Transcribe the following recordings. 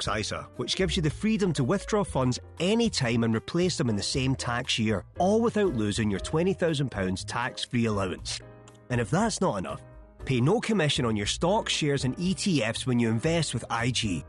stocks ISA, which gives you the freedom to withdraw funds anytime and replace them in the same tax year, all without losing your £20,000 tax-free allowance. And if that's not enough, pay no commission on your stocks, shares and ETFs when you invest with IG.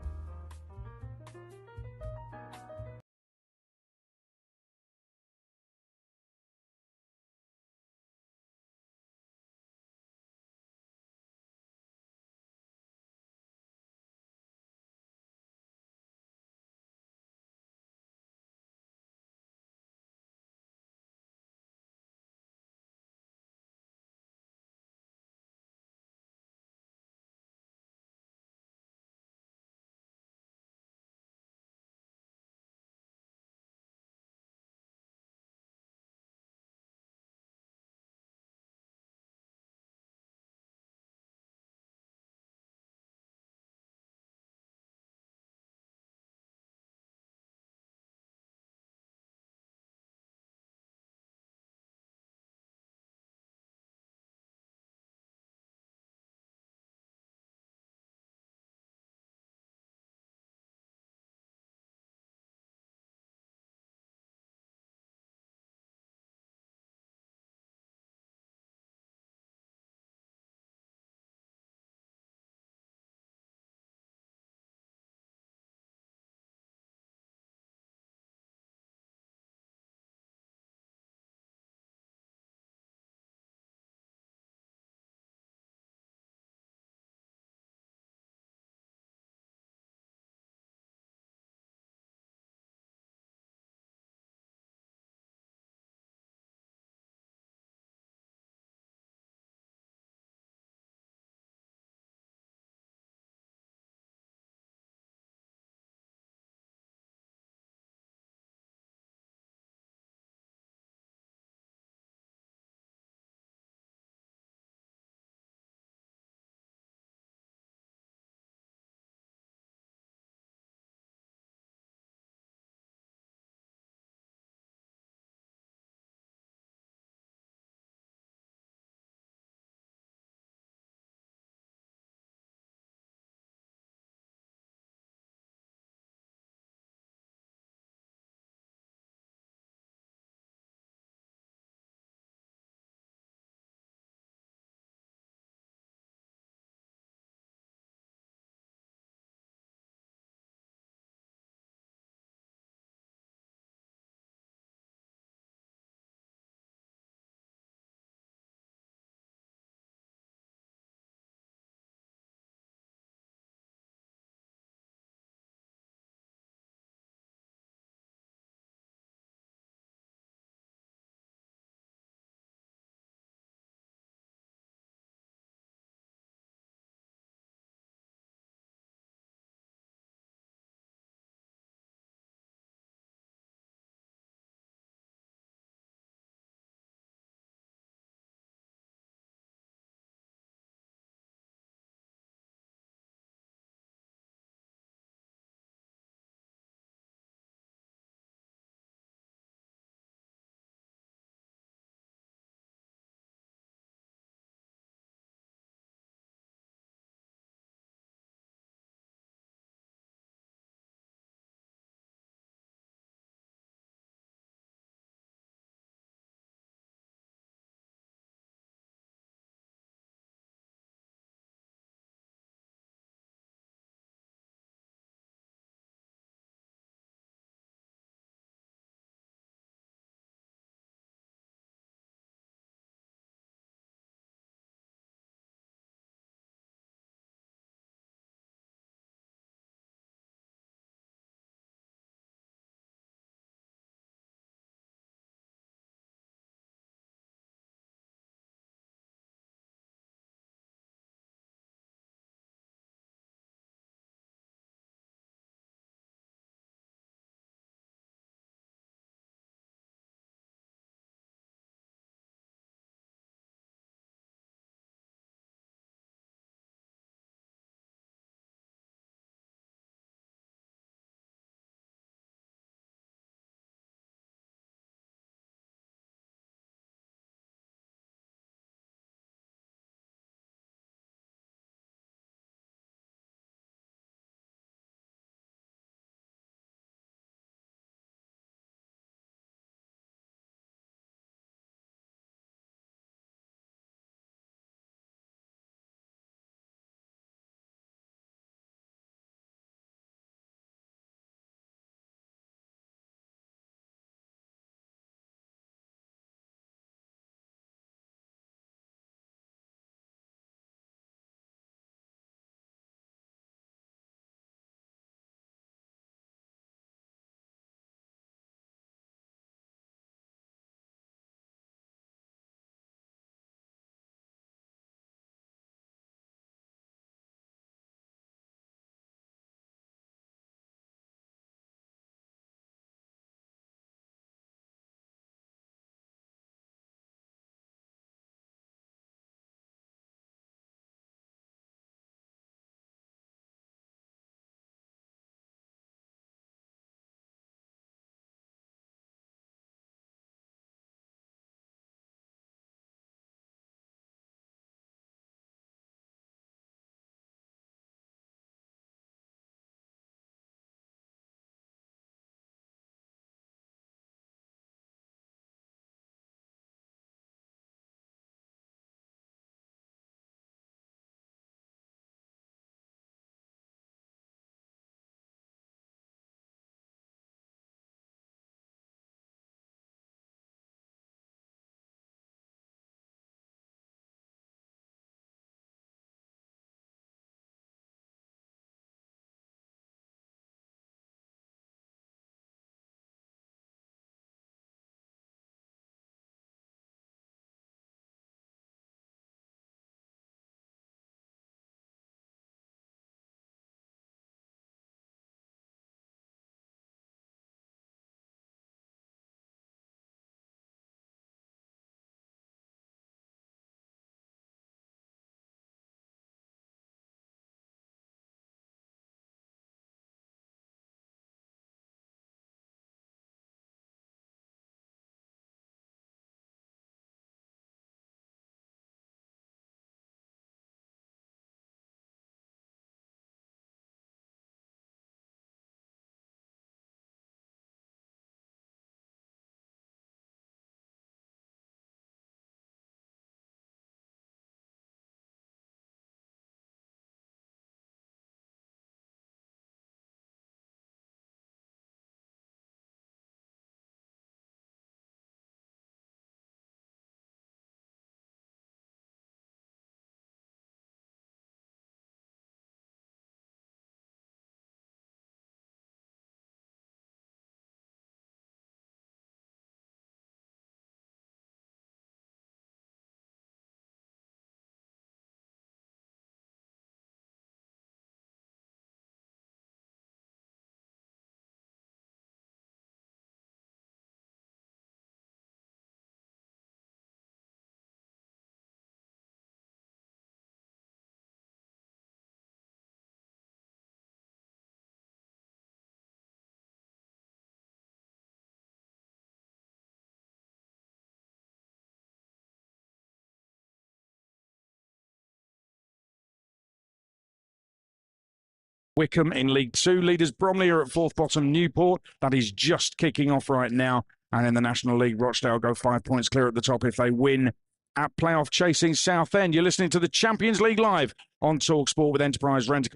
Wickham in League Two. Leaders Bromley are at fourth bottom. Newport, that is just kicking off right now. And in the National League, Rochdale go 5 points clear at the top if they win at playoff chasing Southend. You're listening to the Champions League live on TalkSport with Enterprise Rent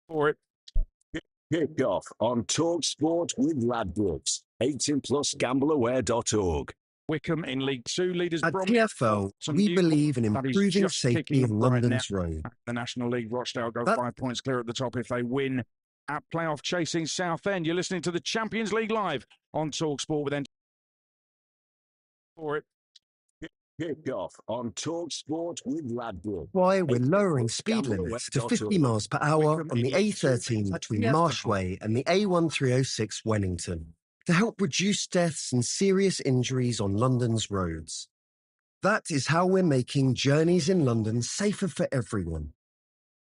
for it. Kick off on TalkSport with Ladbrokes. 18+gambleaware.org. Wickham in League Two. Leaders At Bromley. TfL, we believe in improving safety in London's road. The National League, Rochdale go That- 5 points clear at the top if they win at playoff chasing Southend. You're listening to the Champions League live on TalkSport with for it. Kick off on TalkSport with Ladbrokes. Why we're lowering speed limits to 50 miles per hour on the A13 between Marshway and the A1306 Wennington to help reduce deaths and serious injuries on London's roads. That is how we're making journeys in London safer for everyone.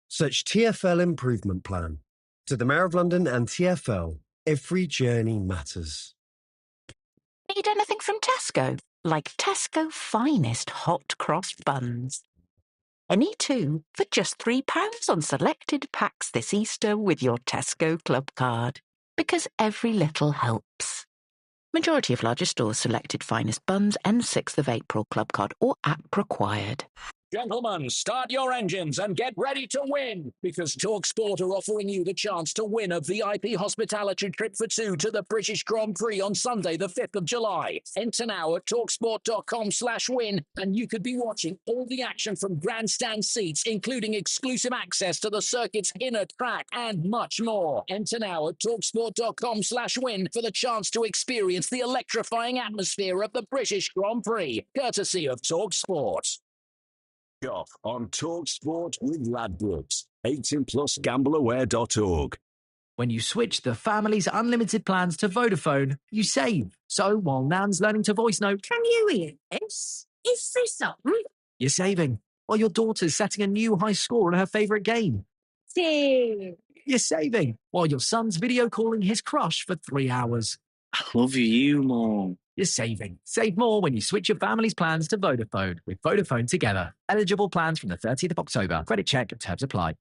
Search TfL Improvement Plan. To the Mayor of London and TfL, every journey matters. Need anything from Tesco? Like Tesco finest hot cross buns. Any two for just £3 on selected packs this Easter with your Tesco Club card. Because every little helps. Majority of larger stores selected finest buns end 6th of April club card or app required. Gentlemen, start your engines and get ready to win, because TalkSport are offering you the chance to win a VIP hospitality trip for two to the British Grand Prix on Sunday, the 5th of July. Enter now at talksport.com/win, and you could be watching all the action from grandstand seats, including exclusive access to the circuit's inner track and much more. Enter now at talksport.com/win for the chance to experience the electrifying atmosphere of the British Grand Prix, courtesy of TalkSport. Off on TalkSport with Ladbrokes. 18+gambleaware.org. When you switch the family's unlimited plans to Vodafone, you save. So while Nan's learning to voice note, Can you hear this? Is this on? you're saving. While your daughter's setting a new high score in her favourite game, you're saving. While your son's video calling his crush for 3 hours, I love you, Mom. you're saving. Save more when you switch your family's plans to Vodafone with Vodafone Together. Eligible plans from the 30th of October. Credit check and terms apply.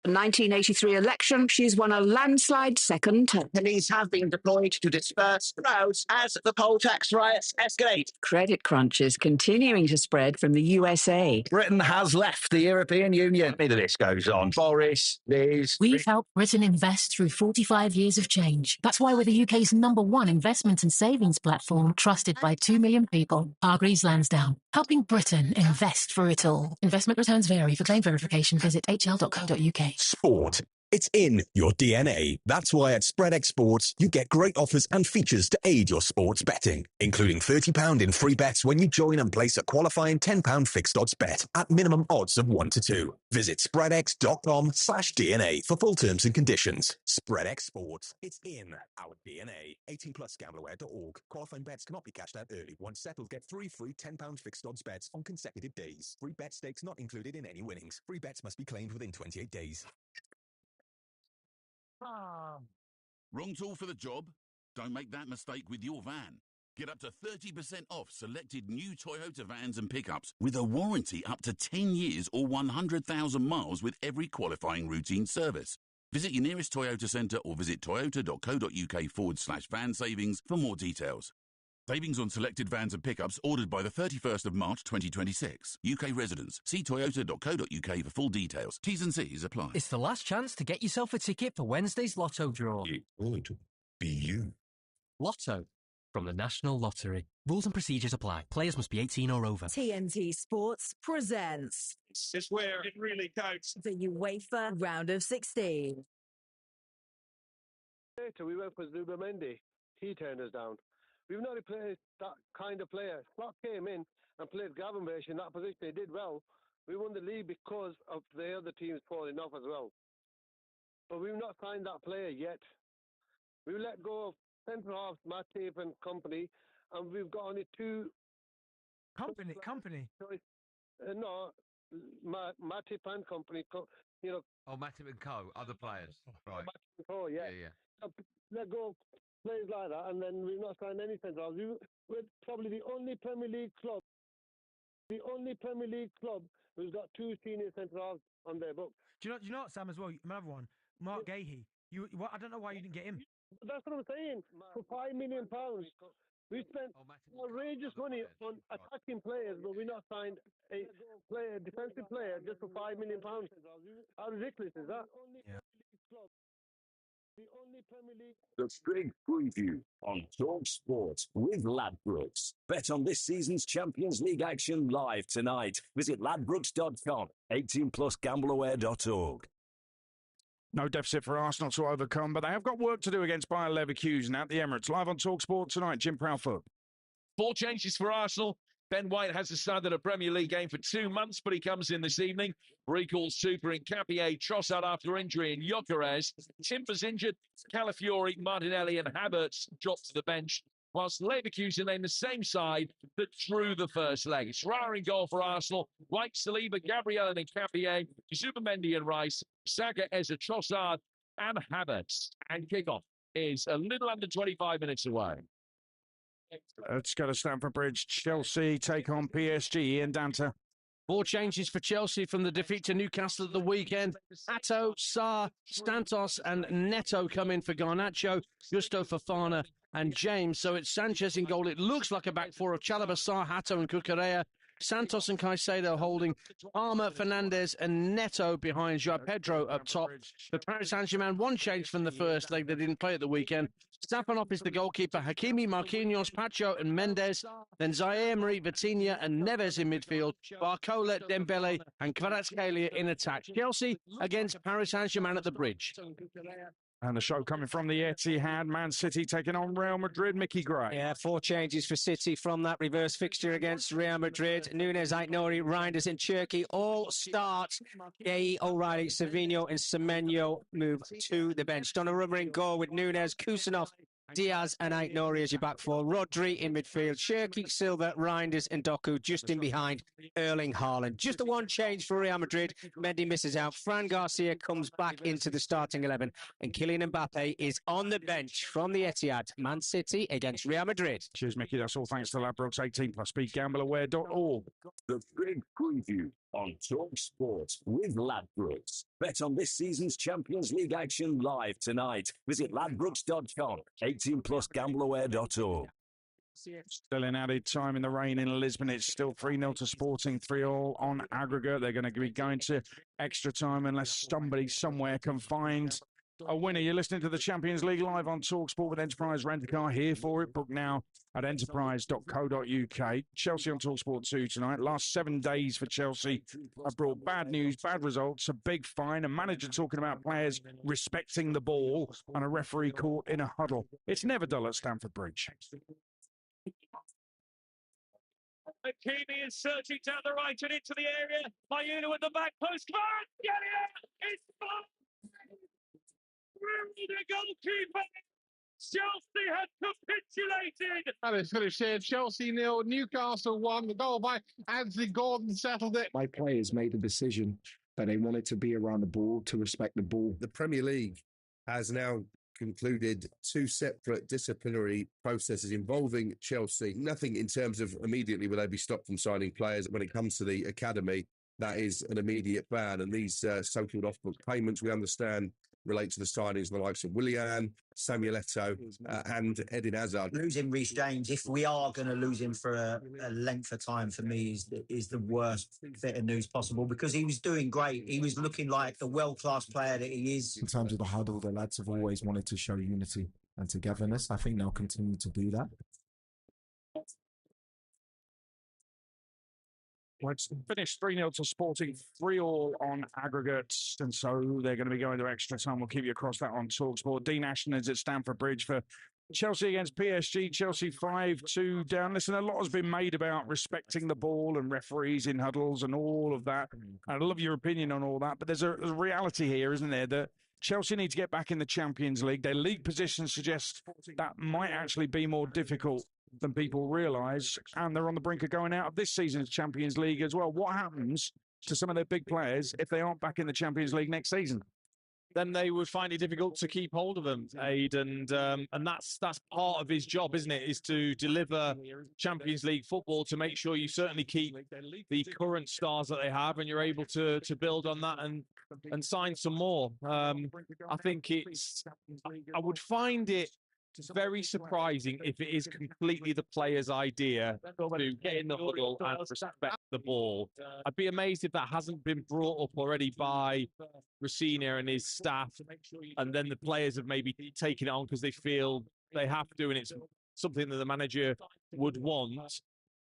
1983 election, she's won a landslide second term. Police have been deployed to disperse crowds as the poll tax riots escalate. Credit crunch is continuing to spread from the USA. Britain has left the European Union. The list goes on. Boris, Liz... We've helped Britain invest through 45 years of change. That's why we're the UK's #1 investment and savings platform, trusted by 2 million people. Hargreaves Lansdown, helping Britain invest for it all. Investment returns vary. For claim verification, visit hl.co.uk. Sport. It's in your DNA. That's why at Spreadex Sports, you get great offers and features to aid your sports betting, including £30 in free bets when you join and place a qualifying £10 fixed odds bet at minimum odds of 1 to 2. Visit spreadex.com/DNA for full terms and conditions. Spreadex Sports. It's in our DNA. 18+gambleaware.org. Qualifying bets cannot be cashed out early. Once settled, get 3 free £10 fixed odds bets on consecutive days. Free bet stakes not included in any winnings. Free bets must be claimed within 28 days. Wrong tool for the job? Don't make that mistake with your van. Get up to 30% off selected new Toyota vans and pickups with a warranty up to 10 years or 100,000 miles with every qualifying routine service. Visit your nearest Toyota centre or visit toyota.co.uk/van savings for more details. Savings on selected vans and pickups ordered by the 31st of March 2026. UK residents. See toyota.co.uk for full details. T's and C's apply. It's the last chance to get yourself a ticket for Wednesday's Lotto draw. It would be you. Lotto from the National Lottery. Rules and procedures apply. Players must be 18 or over. TNT Sports presents... This is where it really counts. The UEFA Round of 16. Later, we went for Zubamendi. He turned us down. We've not replaced that kind of player. Klopp came in and played Gravenberch in that position. He did well. We won the league because of the other teams falling off as well. But we've not signed that player yet. We let go of centre-half, Matip and company, and we've got only two... Company? No, Matip and company, you know... Oh, Matip and co, other players. Right. Matip and co, yeah. Let go of players like that, and then we've not signed any centre-halves. We're probably the only Premier League club The only Premier League club who's got 2 senior centre-halves on their books. Do you know what, Sam, as well? Another one, Mark Gahey. I don't know why you didn't get him. That's what I'm saying. For £5 million, we spent outrageous money on attacking players, but we not signed a defensive player, just for £5 million. How ridiculous is that? Yeah. The only Premier League. The big preview on Talk Sport with Ladbrokes. Bet on this season's Champions League action live tonight. Visit ladbrokes.com. 18+ gambleaware.org. No deficit for Arsenal to overcome, but they have got work to do against Bayer Leverkusen at the Emirates. Live on Talk Sport tonight, Jim Proudfoot. 4 changes for Arsenal. Ben White hasn't started a Premier League game for 2 months, but he comes in this evening. Recall super in Capier, Trossard after injury, and Gyökeres. Timber's injured. Calafiori, Martinelli, and Havertz dropped to the bench, whilst Leverkusen named the same side that drew the first leg. It's Raya in goal for Arsenal. White, Saliba, Gabriel, and Capier, Zubimendi and Rice, Saka, Eza, Trossard, and Havertz. And kickoff is a little under 25 minutes away. Let's go to Stamford Bridge. Chelsea take on PSG. Ian Danter. 4 changes for Chelsea from the defeat to Newcastle at the weekend. Atto, Sarr, Stantos and Neto come in for Garnacho, Gusto Fofana and James. So it's Sanchez in goal. It looks like a back four of Chalobah, Sarr, Hatto and Cucurella. Santos and Caicedo holding, Palmer, Fernandes and Neto behind João Pedro up top. For Paris Saint-Germain, 1 change from the first leg. They didn't play at the weekend. Stefanov is the goalkeeper. Hakimi, Marquinhos, Pacho and Mendes. Then Zaire, Emery, Vitinha and Neves in midfield. Barcola, Dembele and Kvaratskhelia in attack. Chelsea against Paris Saint-Germain at the Bridge. And the show coming from the Etihad. Man City taking on Real Madrid. Mickey Gray. Yeah, 4 changes for City from that reverse fixture against Real Madrid. Nunez, Aït-Nouri, Reinders and Cherki all start. Gay, O'Reilly, Savino and Semenyo move to the bench. Donnarumma in goal with Nunez, Kusanov, Diaz and Aït-Nouri as your back four. Rodri in midfield. Cherki, Silva, Reinders and Doku just in behind Erling Haaland. Just the 1 change for Real Madrid. Mendy misses out. Fran Garcia comes back into the starting 11 and Kylian Mbappe is on the bench from the Etihad. Man City against Real Madrid. Cheers, Mickey. That's all thanks to Ladbrokes 18+. BeGambleAware.org. The big preview on Talk Sport with Ladbrokes. Bet on this season's Champions League action live tonight. Visit ladbrokes.com. 18+ gambleaware.org. Still in added time in the rain in Lisbon. It's still 3-0 to Sporting, 3-all on aggregate. They're going to be going to extra time unless somebody somewhere can find a winner. You're listening to the Champions League live on TalkSport with Enterprise Rent-A-Car. Here for it. Book now at enterprise.co.uk. Chelsea on TalkSport 2 tonight. Last 7 days for Chelsea have brought bad news, bad results, a big fine, a manager talking about players respecting the ball, and a referee caught in a huddle. It's never dull at Stamford Bridge. Hakimi is searching down the right and into the area. Mayunu at the back post. Come on, get it! It's fun! The goalkeeper! Chelsea had capitulated! And it's finished here. Chelsea 0, Newcastle 1. The goal by Anthony Gordon settled it. My players made a decision that they wanted to be around the ball, to respect the ball. The Premier League has now concluded 2 separate disciplinary processes involving Chelsea. Nothing in terms of immediately will they be stopped from signing players. When it comes to the academy, that is an immediate ban. And these so-called off-book payments, we understand, relate to the signings of the likes of Willian, Samuel Eto'o and Eden Hazard. Losing Reece James, if we are going to lose him for a length of time, for me, is the worst bit of news possible, because he was doing great. He was looking like the world-class player that he is. In terms of the huddle, the lads have always wanted to show unity and togetherness. I think they'll continue to do that. Well, it's finished 3-0 to Sporting, 3-all on aggregate, and so they're going to be going to extra time. We'll keep you across that on TalkSport. Dean Ashton is at Stamford Bridge for Chelsea against PSG. Chelsea 5-2 down. Listen, a lot has been made about respecting the ball and referees in huddles and all of that. I love your opinion on all that, but there's a reality here, isn't there, that Chelsea need to get back in the Champions League. Their league position suggests that might actually be more difficult than people realise, and they're on the brink of going out of this season's Champions League as well. What happens to some of their big players if they aren't back in the Champions League next season? then they would find it difficult to keep hold of them, Aid, and that's part of his job, isn't it? Is to deliver Champions League football, to make sure you certainly keep the current stars that they have, and you're able to build on that and sign some more. I think I would find it very surprising if it is completely the player's idea to get in the huddle and respect the ball. I'd be amazed if that hasn't been brought up already by Rossini and his staff, and then the players have maybe taken it on because they feel they have to, and it's something that the manager would want.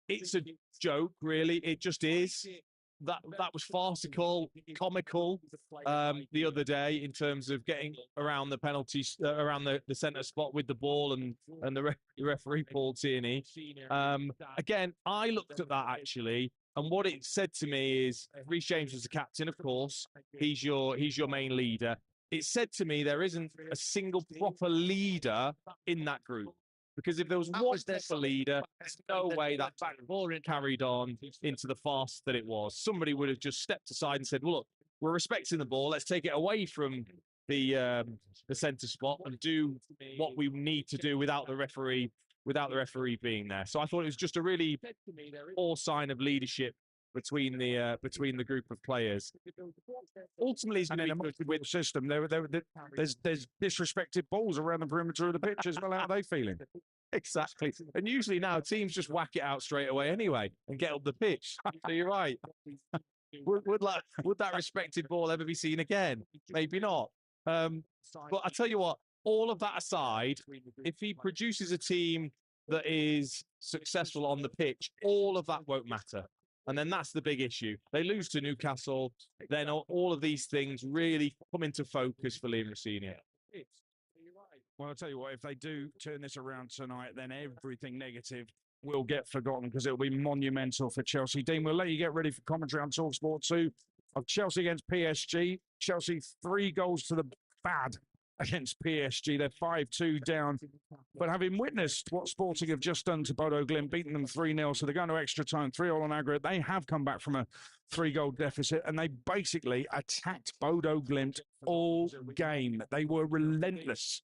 It's a joke, really. It just is. That was farcical, comical the other day in terms of getting around the penalties, around the centre spot with the ball, and the referee Paul Tierney. Again, I looked at that actually, and what it said to me is, Reece James was the captain, of course. He's your main leader. It said to me there isn't a single proper leader in that group. Because if there was one proper leader, there's no way that back ball carried on into the farce that it was. Somebody would have just stepped aside and said, well, look, we're respecting the ball. Let's take it away from the centre spot and do what we need to do without the referee being there. So I thought it was just a really poor sign of leadership between the group of players. Ultimately, it's going to be good with the system. There's disrespected balls around the perimeter of the pitch as well. How are they feeling? Exactly. And usually now teams just whack it out straight away anyway and get up the pitch. So you're right. Would that respected ball ever be seen again? Maybe not. But I tell you what, all of that aside, if he produces a team that is successful on the pitch, all of that won't matter. And then that's the big issue. They lose to Newcastle, then all of these things really come into focus for Liam Rossini. Well, I'll tell you what, if they do turn this around tonight, then everything negative will get forgotten because it'll be monumental for Chelsea. Dean, we'll let you get ready for commentary on TalkSport 2 of Chelsea against PSG. Chelsea 3 goals to the bad against PSG. They're 5-2 down. But having witnessed what Sporting have just done to Bodo Glimt, beating them 3-0, so they're going to extra time, 3-all on aggregate. They have come back from a 3-goal deficit, and they basically attacked Bodo Glimt all game. They were relentless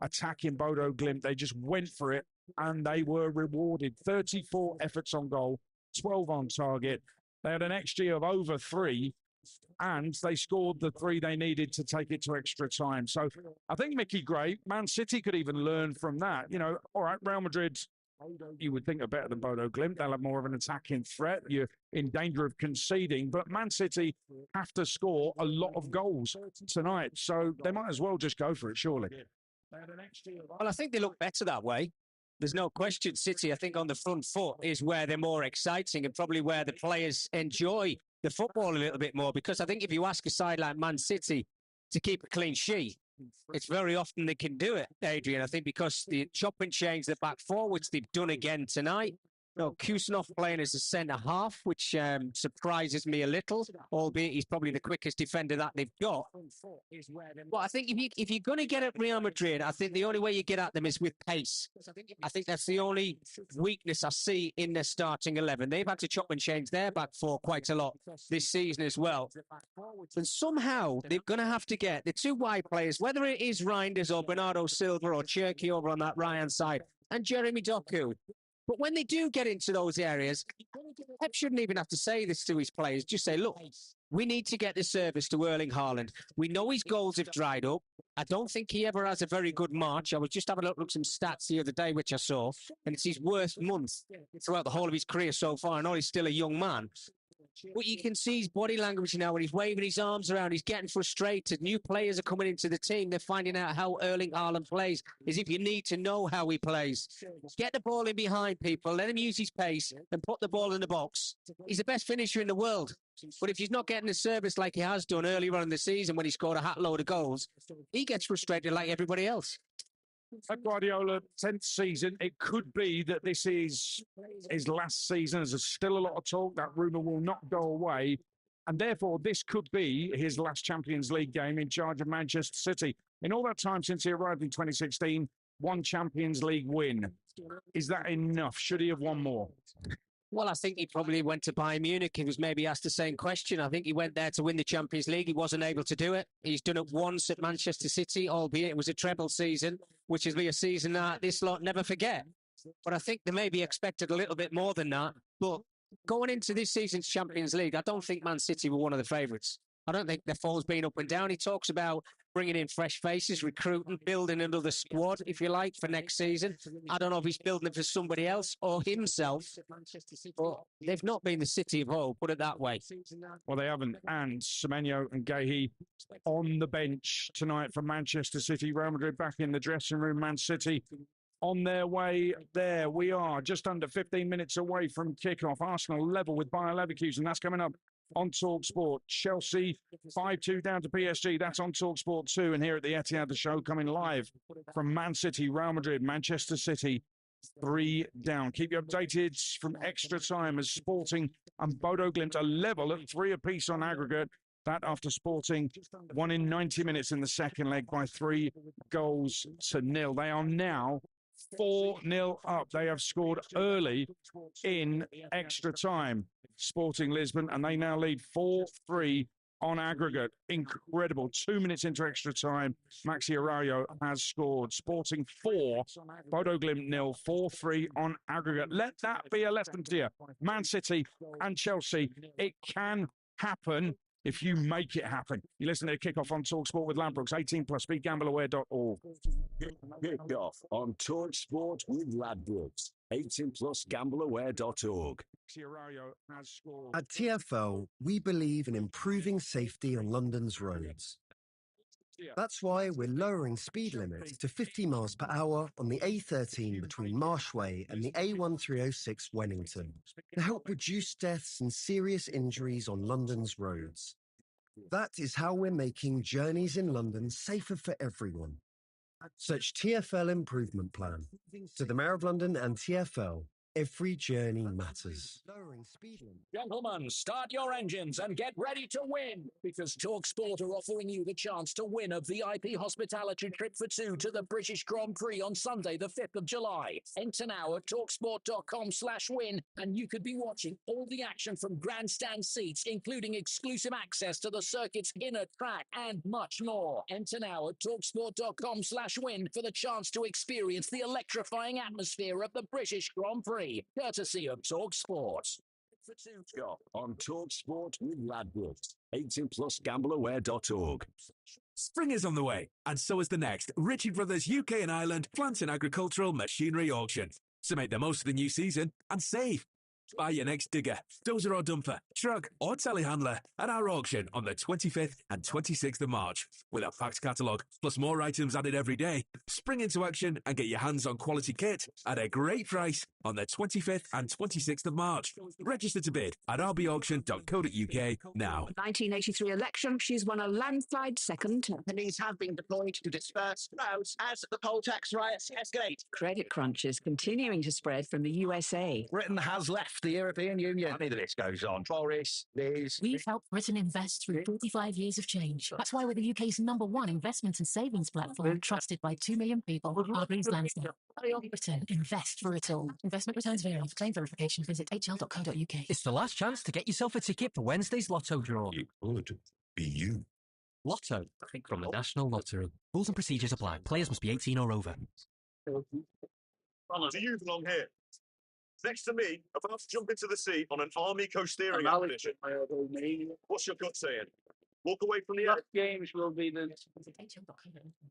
attacking Bodo Glimt. They just went for it, and they were rewarded. 34 efforts on goal, 12 on target. They had an XG of over 3, and they scored the 3 they needed to take it to extra time. So I think Mickey Gray, Man City could even learn from that. You know, all right, Real Madrid, you would think are better than Bodo Glimt. They'll have more of an attacking threat. You're in danger of conceding. But Man City have to score a lot of goals tonight. So they might as well just go for it, surely. Well, I think they look better that way. There's no question. City, I think, on the front foot is where they're more exciting and probably where the players enjoy the football a little bit more. Because I think if you ask a side like Man City to keep a clean sheet, it's very often they can do it, Adrian. I think because the chop and change the back four, which they've done again tonight. No, Kusanov playing as a centre-half, which surprises me a little, albeit he's probably the quickest defender that they've got. But I think if you're going to get at Real Madrid, I think the only way you get at them is with pace. I think that's the only weakness I see in their starting 11. They've had to chop and change their back four quite a lot this season as well. And somehow they're going to have to get the 2 wide players, whether it is Reinders or Bernardo Silva or Cherki over on that right-hand side, and Jeremy Doku. But when they do get into those areas, Pep shouldn't even have to say this to his players. Just say, look, we need to get the service to Erling Haaland. We know his goals have dried up. I don't think he ever has a very good March. I was just having a look at some stats the other day, which I saw, and it's his worst month throughout the whole of his career so far. I know he's still a young man. But you can see his body language now when he's waving his arms around. He's getting frustrated. New players are coming into the team. They're finding out how Erling Haaland plays, as if you need to know how he plays. Get the ball in behind people. Let him use his pace and put the ball in the box. He's the best finisher in the world. But if he's not getting the service like he has done earlier on in the season when he scored a hat load of goals, he gets frustrated like everybody else. At Guardiola, 10th season, it could be that this is his last season. There's still a lot of talk. That rumour will not go away. And therefore, this could be his last Champions League game in charge of Manchester City. In all that time since he arrived in 2016, 1 Champions League win. Is that enough? Should he have won more? Well, I think he probably went to Bayern Munich. He was maybe asked the same question. I think he went there to win the Champions League. He wasn't able to do it. He's done it once at Manchester City, albeit it was a treble season, which will be a season that this lot never forget. But I think they maybe expected a little bit more than that. But going into this season's Champions League, I don't think Man City were one of the favourites. I don't think their form's been up and down. He talks about bringing in fresh faces, recruiting, building another squad, if you like, for next season. I don't know if he's building it for somebody else or himself, but they've not been the City of old, put it that way. Well, they haven't. And Semenyo and Gahey on the bench tonight for Manchester City. Real Madrid back in the dressing room. Man City on their way there. We are just under 15 minutes away from kickoff. Arsenal level with Bayer Leverkusen. That's coming up on TalkSport. Chelsea 5-2 down to PSG. That's on TalkSport 2. And here at the Etihad, the show coming live from Man City, Real Madrid, Manchester City 3 down. Keep you updated from extra time as Sporting and Bodo Glimt are level at 3 apiece on aggregate. That after Sporting won in 90 minutes in the second leg by 3 goals to nil. They are now 4-0 up. They have scored early in extra time, Sporting Lisbon, and they now lead 4-3 on aggregate. Incredible. 2 minutes into extra time, Maxi Arroyo has scored. Sporting 4, Bodo Glimt 0, 4-3 on aggregate. Let that be a lesson to you. Man City and Chelsea, it can happen if you make it happen. You listen to Kickoff on TalkSport with Ladbrokes, 18+, begambleaware.org. Kickoff on TalkSport with Ladbrokes, 18+, gambleaware.org. At TfL, we believe in improving safety on London's roads. That's why we're lowering speed limits to 50 miles per hour on the A13 between Marshway and the A1306 Wennington to help reduce deaths and serious injuries on London's roads. That is how we're making journeys in London safer for everyone. Search TfL Improvement Plan. To the Mayor of London and TfL, every journey matters. Gentlemen, start your engines and get ready to win, because TalkSport are offering you the chance to win a VIP hospitality trip for 2 to the British Grand Prix on Sunday, the 5th of July. Enter now at talksport.com/win, and you could be watching all the action from grandstand seats, including exclusive access to the circuit's inner track and much more. Enter now at talksport.com/win for the chance to experience the electrifying atmosphere of the British Grand Prix, courtesy of TalkSport. On TalkSport with Ladbrokes, 18+, gambleaware.org. Spring is on the way, and so is the next Ritchie Brothers UK and Ireland Plant and Agricultural Machinery Auction. So make the most of the new season and save. Buy your next digger, dozer or dumper, truck or telehandler at our auction on the 25th and 26th of March. With a packed catalogue, plus more items added every day, spring into action and get your hands on quality kit at a great price on the 25th and 26th of March. Register to bid at rbauction.co.uk now. 1983 election, she's won a landslide second term. Police have been deployed to disperse crowds as the poll tax riots escalate. Credit crunch is continuing to spread from the USA. Britain has left the European Union. Funny that this goes on. Boris, Liz. We've helped Britain invest through 45 years of change. That's why we're the UK's #1 investment and savings platform, trusted by 2 million people. Hargreaves Lansdown. Britain, invest for it all. Investment returns vary. For claim verification, visit hl.co.uk. It's the last chance to get yourself a ticket for Wednesday's Lotto draw. It would be you. Lotto, from the National Lottery. Rules and procedures apply. Players must be 18 or over. Do you belong here? Next to me, about to jump into the sea on an army co-steering expedition. What's your gut saying? Walk away from the games will be the...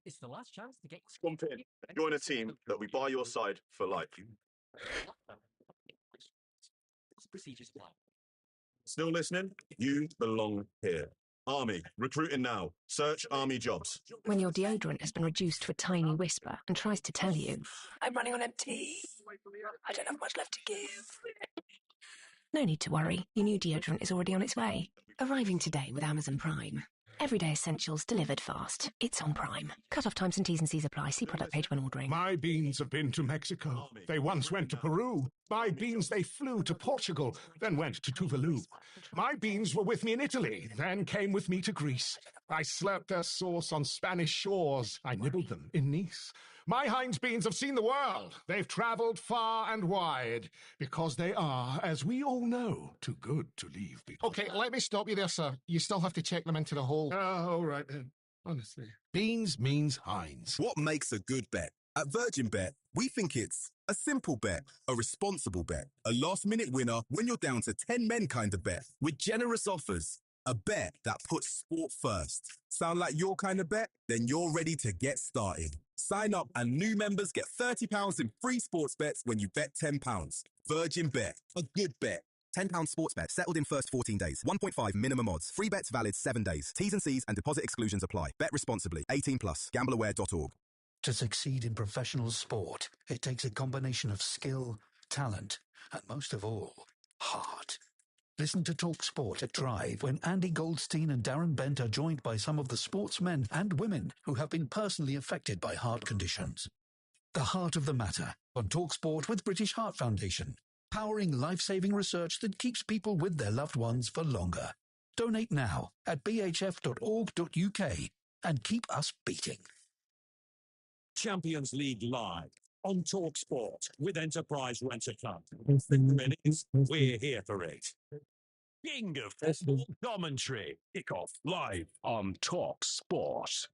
It's the last chance to get... Jump in. Join a team that we buy your side for life. Procedures apply. Still listening? You belong here. Army, recruiting now. Search Army jobs. When your deodorant has been reduced to a tiny whisper and tries to tell you, I'm running on empty. I don't have much left to give. No need to worry. Your new deodorant is already on its way. Arriving today with Amazon Prime. Everyday essentials delivered fast. It's on Prime. Cut-off times and T's and C's apply. See product page when ordering. My beans have been to Mexico. They once went to Peru. My beans, they flew to Portugal, then went to Tuvalu. My beans were with me in Italy, then came with me to Greece. I slurped their sauce on Spanish shores. I nibbled them in Nice. My Heinz Beans have seen the world. They've travelled far and wide because they are, as we all know, too good to leave behind. Okay, let me stop you there, sir. You still have to check them into the hole. Oh, all right then. Honestly. Beans means Heinz. What makes a good bet? At Virgin Bet, we think it's a simple bet, a responsible bet, a last-minute winner when you're down to 10 men kind of bet, with generous offers. A bet that puts sport first. Sound like your kind of bet? Then you're ready to get started. Sign up and new members get £30 in free sports bets when you bet £10. Virgin Bet. A good bet. £10 sports bet settled in first 14 days. 1.5 minimum odds. Free bets valid 7 days. T's and C's and deposit exclusions apply. Bet responsibly. 18 plus. Gambleaware.org. To succeed in professional sport, it takes a combination of skill, talent, and most of all, heart. Listen to Talk Sport at Drive when Andy Goldstein and Darren Bent are joined by some of the sportsmen and women who have been personally affected by heart conditions. The Heart of the Matter on Talk Sport with British Heart Foundation, powering life-saving research that keeps people with their loved ones for longer. Donate now at bhf.org.uk and keep us beating. Champions League live on TalkSport with Enterprise Rent-A-Car. We're here for it. King of football commentary. Kickoff live on TalkSport.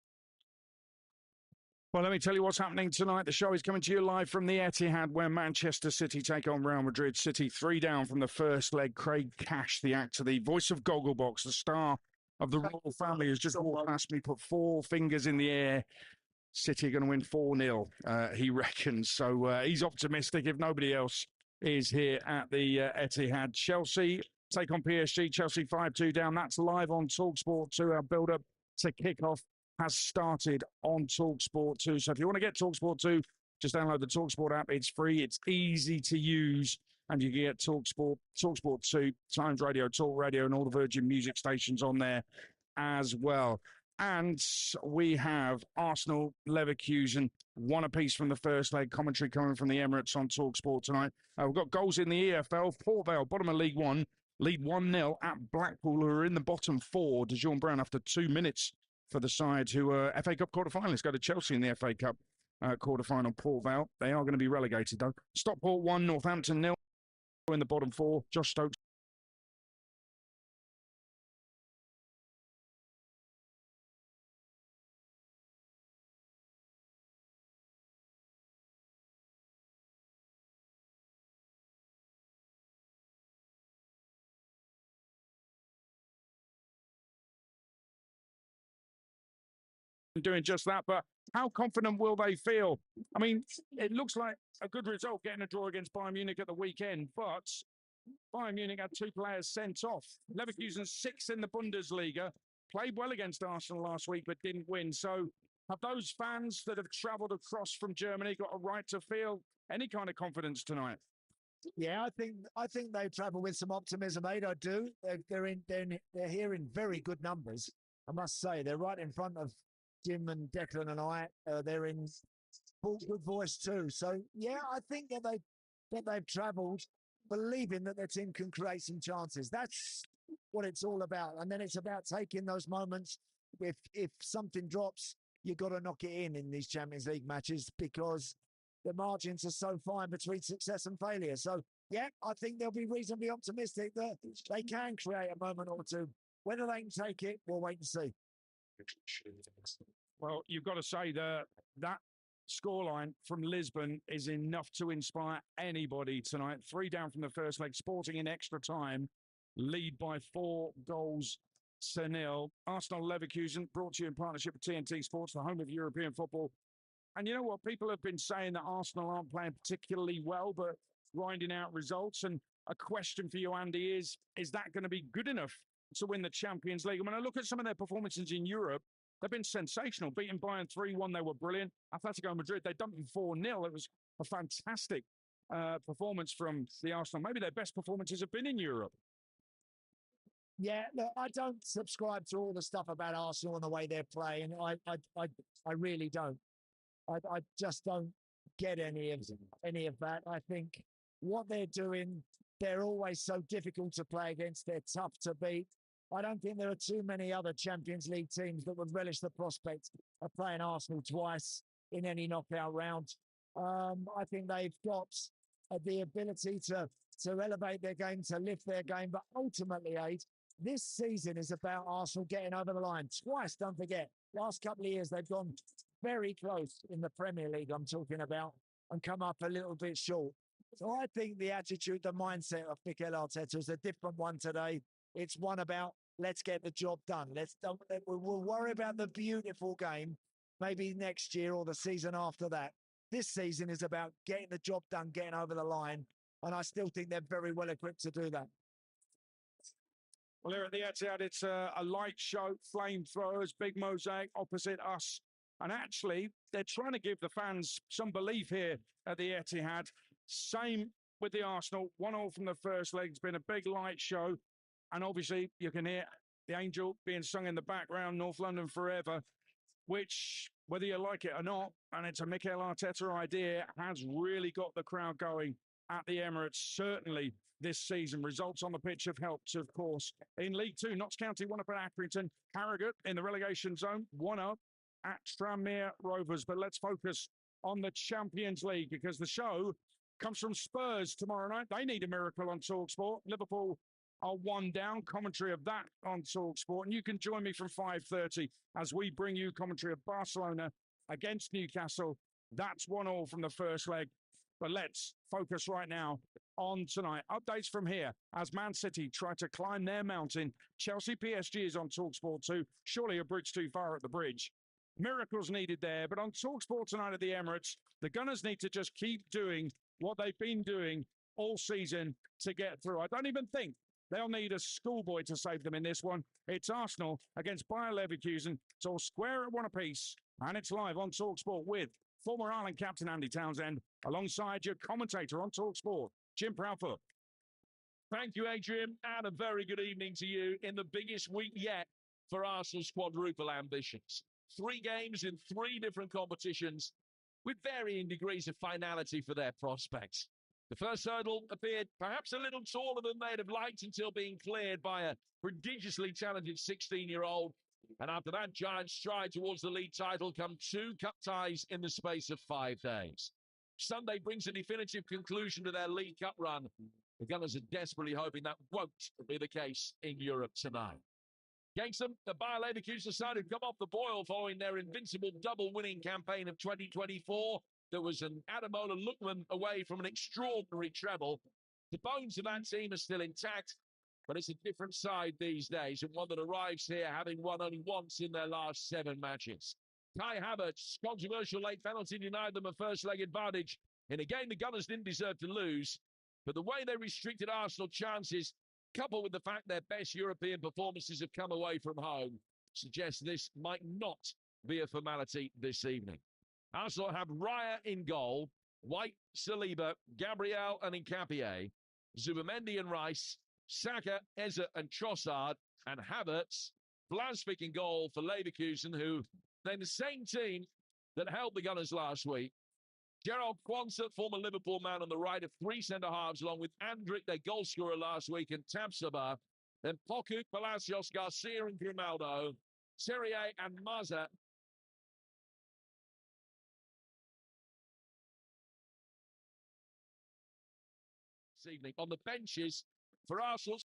Well, let me tell you what's happening tonight. The show is coming to you live from the Etihad, where Manchester City take on Real Madrid. City 3 down from the first leg. Craig Cash, the actor, the voice of Gogglebox, the star of the royal family, has just walked past me, put 4 fingers in the air. City are going to win 4-0, he reckons. So he's optimistic if nobody else is here at the Etihad. Chelsea take on PSG. Chelsea 5-2 down. That's live on TalkSport 2. Our build-up to kick-off has started on TalkSport 2. So if you want to get TalkSport 2, just download the TalkSport app. It's free. It's easy to use. And you can get TalkSport 2, Times Radio, Talk Radio, and all the Virgin Music stations on there as well. And we have Arsenal, Leverkusen, 1 apiece from the first leg. Commentary coming from the Emirates on TalkSport tonight. We've got goals in the EFL. Port Vale, bottom of League One, lead 1-0 at Blackpool, who are in the bottom 4. DeJean Brown after 2 minutes for the side who are FA Cup quarter-finalists. Go to Chelsea in the FA Cup quarter-final. Port Vale, they are going to be relegated, though. Stockport 1, Northampton 0 in the bottom 4. Josh Stokes. Doing just that, but how confident will they feel? I mean, it looks like a good result getting a draw against Bayern Munich at the weekend, but Bayern Munich had 2 players sent off. Leverkusen 6 in the Bundesliga, played well against Arsenal last week but didn't win. So have those fans that have travelled across from Germany got a right to feel any kind of confidence tonight? Yeah, I think they travel with some optimism, Aid. I do. They're here in very good numbers. I must say, they're right in front of Jim and Declan and I. They're in full good voice too. So yeah, I think that they've travelled believing that their team can create some chances. That's what it's all about. And then it's about taking those moments. If something drops, you've got to knock it in these Champions League matches, because the margins are so fine between success and failure. So yeah, I think they'll be reasonably optimistic that they can create a moment or two. Whether they can take it, we'll wait and see. Well, you've got to say that scoreline from Lisbon is enough to inspire anybody tonight. 3 down from the first leg. Sporting in extra time, lead by 4-0. Arsenal Leverkusen, brought to you in partnership with TNT Sports, the home of European football. And you know what? People have been saying that Arsenal aren't playing particularly well, but grinding out results. And a question for you, Andy, is that going to be good enough to win the Champions League? And when I look at some of their performances in Europe, they've been sensational. Beating Bayern 3-1, they were brilliant. Atletico Madrid, they dumped them 4-0. It was a fantastic performance from the Arsenal. Maybe their best performances have been in Europe. Yeah, look, I don't subscribe to all the stuff about Arsenal and the way they're playing. I really don't. I just don't get any of that. I think what they're doing, they're always so difficult to play against. They're tough to beat. I don't think there are too many other Champions League teams that would relish the prospect of playing Arsenal twice in any knockout round. I think they've got the ability to elevate their game, to lift their game. But ultimately, Aid, this season is about Arsenal getting over the line. Twice, don't forget. Last couple of years, they've gone very close in the Premier League, I'm talking about, and come up a little bit short. So I think the attitude, the mindset of Mikel Arteta is a different one today. It's one about, let's get the job done. We'll worry about the beautiful game maybe next year or the season after that. This season is about getting the job done, getting over the line, and I still think they're very well equipped to do that. Well, here at the Etihad, it's a light show, flamethrowers, big mosaic opposite us. And actually, they're trying to give the fans some belief here at the Etihad. Same with the Arsenal. 1-1 from the first leg. It's been a big light show. And obviously, you can hear the Angel being sung in the background, North London Forever, which, whether you like it or not, and it's a Mikel Arteta idea, has really got the crowd going at the Emirates, certainly this season. Results on the pitch have helped, of course. In League Two, Notts County 1-up at Accrington. Harrogate in the relegation zone, 1-up at Tranmere Rovers. But let's focus on the Champions League, because the show comes from Spurs tomorrow night. They need a miracle on TalkSport. Liverpool are 1 down. Commentary of that on TalkSport. And you can join me from 5:30 as we bring you commentary of Barcelona against Newcastle. That's 1-1 from the first leg. But let's focus right now on tonight. Updates from here as Man City try to climb their mountain. Chelsea PSG is on TalkSport 2. Surely a bridge too far at the bridge. Miracles needed there. But on TalkSport tonight at the Emirates, the Gunners need to just keep doing what they've been doing all season to get through. I don't even think they'll need a schoolboy to save them in this one. It's Arsenal against Bayer Leverkusen. It's all square at 1 apiece. And it's live on TalkSport with former Ireland captain Andy Townsend, alongside your commentator on TalkSport, Jim Proudfoot. Thank you, Adrian, and a very good evening to you in the biggest week yet for Arsenal's quadruple ambitions. 3 games in 3 different competitions with varying degrees of finality for their prospects. The first hurdle appeared perhaps a little taller than they'd have liked until being cleared by a prodigiously talented 16-year-old. And after that giant stride towards the league title come 2 cup ties in the space of 5 days. Sunday brings a definitive conclusion to their League Cup run. The Gunners are desperately hoping that won't be the case in Europe tonight. Against them, the Bayer Leverkusen side have come off the boil following their invincible double-winning campaign of 2024. There was an Ademola Lookman away from an extraordinary treble. The bones of that team are still intact, but it's a different side these days, and one that arrives here having won only once in their last 7 matches. Kai Havertz's controversial late penalty denied them a first-leg advantage in a game the Gunners didn't deserve to lose. But the way they restricted Arsenal chances, coupled with the fact their best European performances have come away from home, suggests this might not be a formality this evening. Arsenal have Raya in goal, White, Saliba, Gabriel and Nkapie, Zubimendi and Rice, Saka, Eze and Trossard, and Havertz, Blasvik in goal for Leverkusen, who named the same team that held the Gunners last week. Gerald Kwanzaa, former Liverpool man on the right of 3 centre-halves, along with Andrić, their goalscorer last week, and Tabsoba. Then Poku, Palacios, Garcia and Grimaldo, Terrier and Maza. This evening on the benches for Arsenal.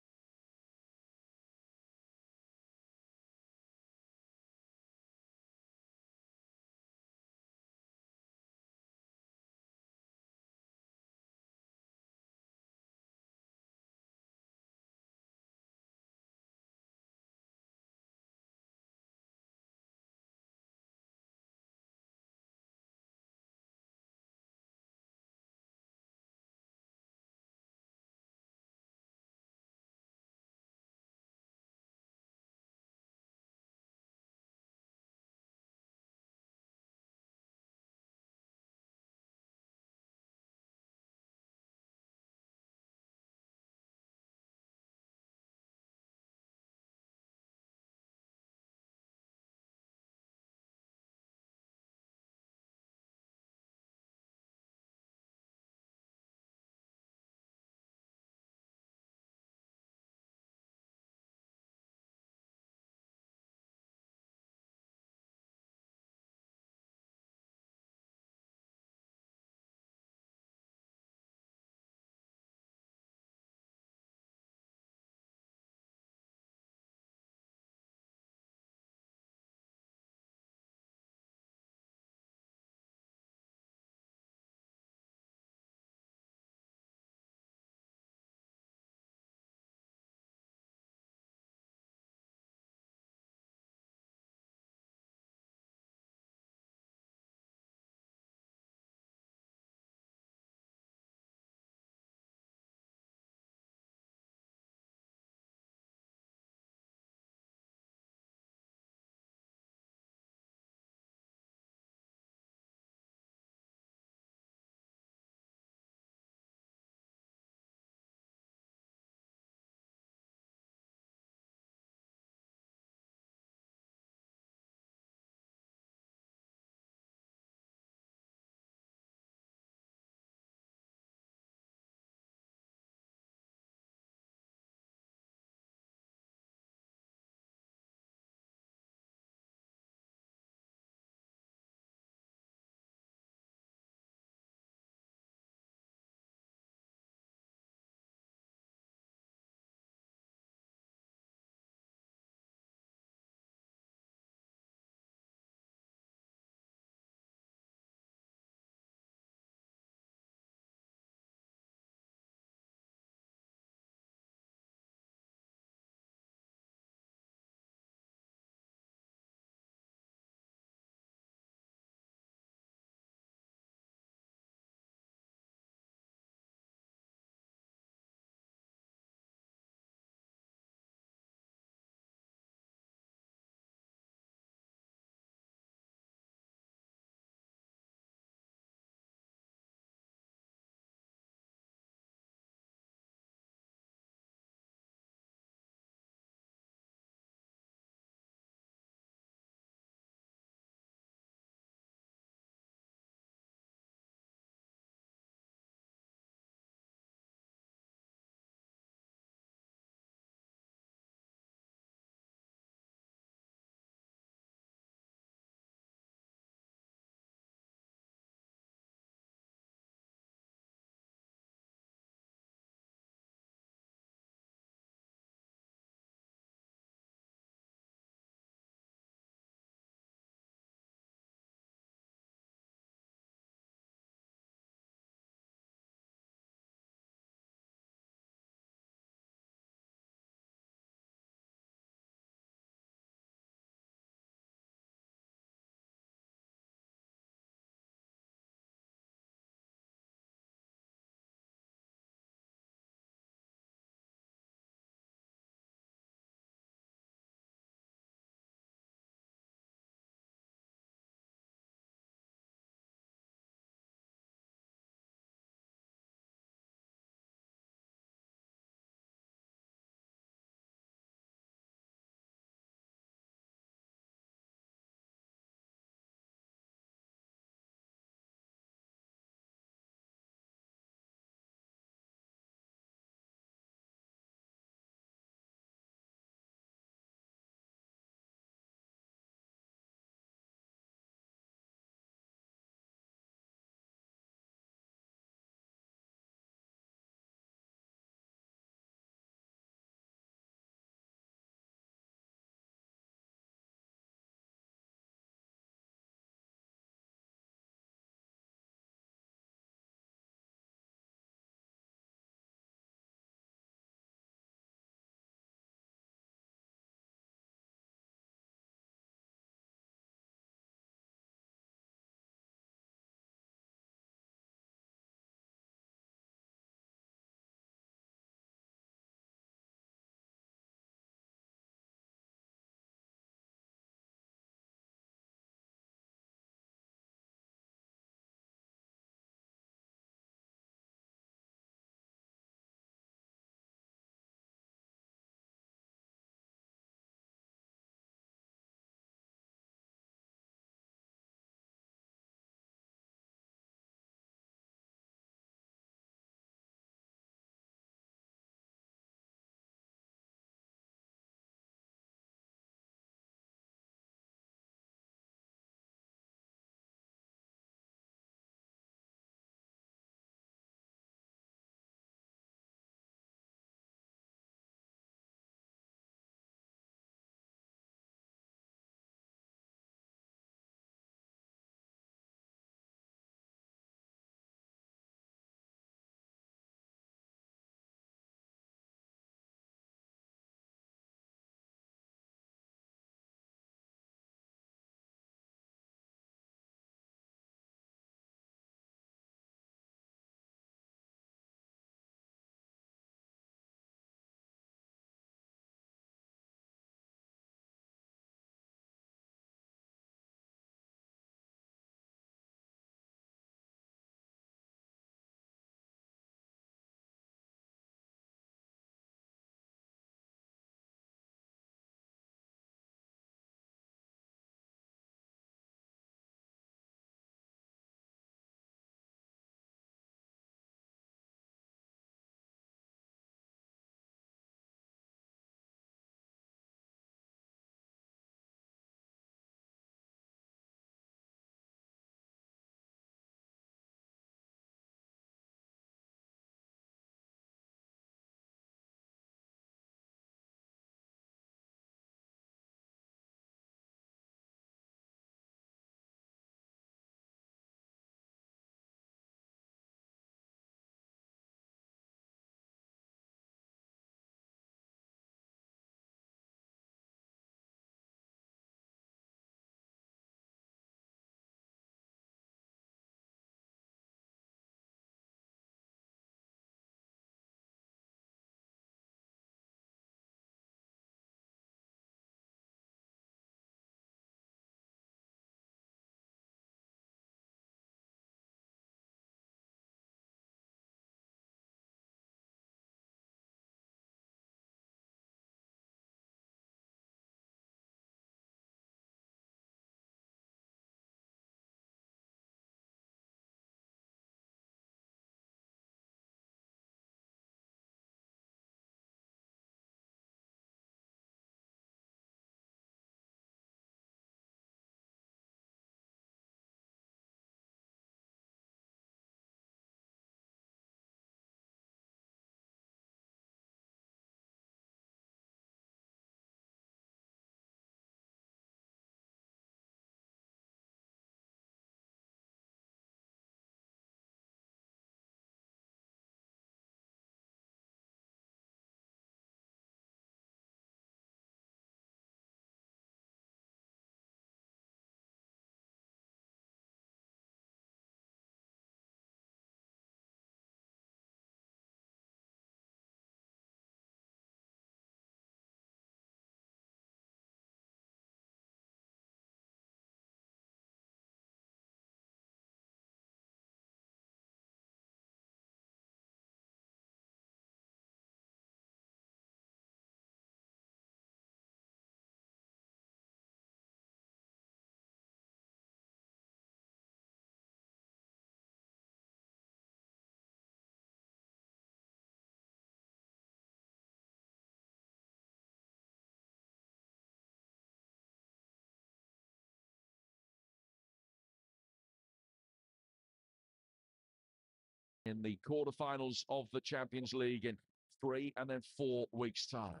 in the quarterfinals of the Champions League in 3 and then 4 weeks' time.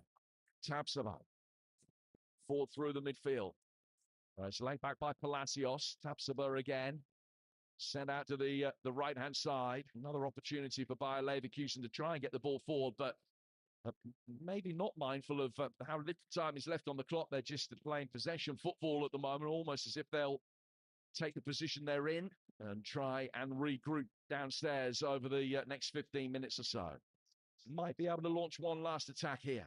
Tabsoba fought through the midfield. It's laid back by Palacios. Tabsoba again. Sent out to the right-hand side. Another opportunity for Bayer Leverkusen to try and get the ball forward, but maybe not mindful of how little time is left on the clock. They're just playing possession football at the moment, almost as if they'll take the position they're in and try and regroup downstairs over the next 15 minutes or so. Might be able to launch one last attack here.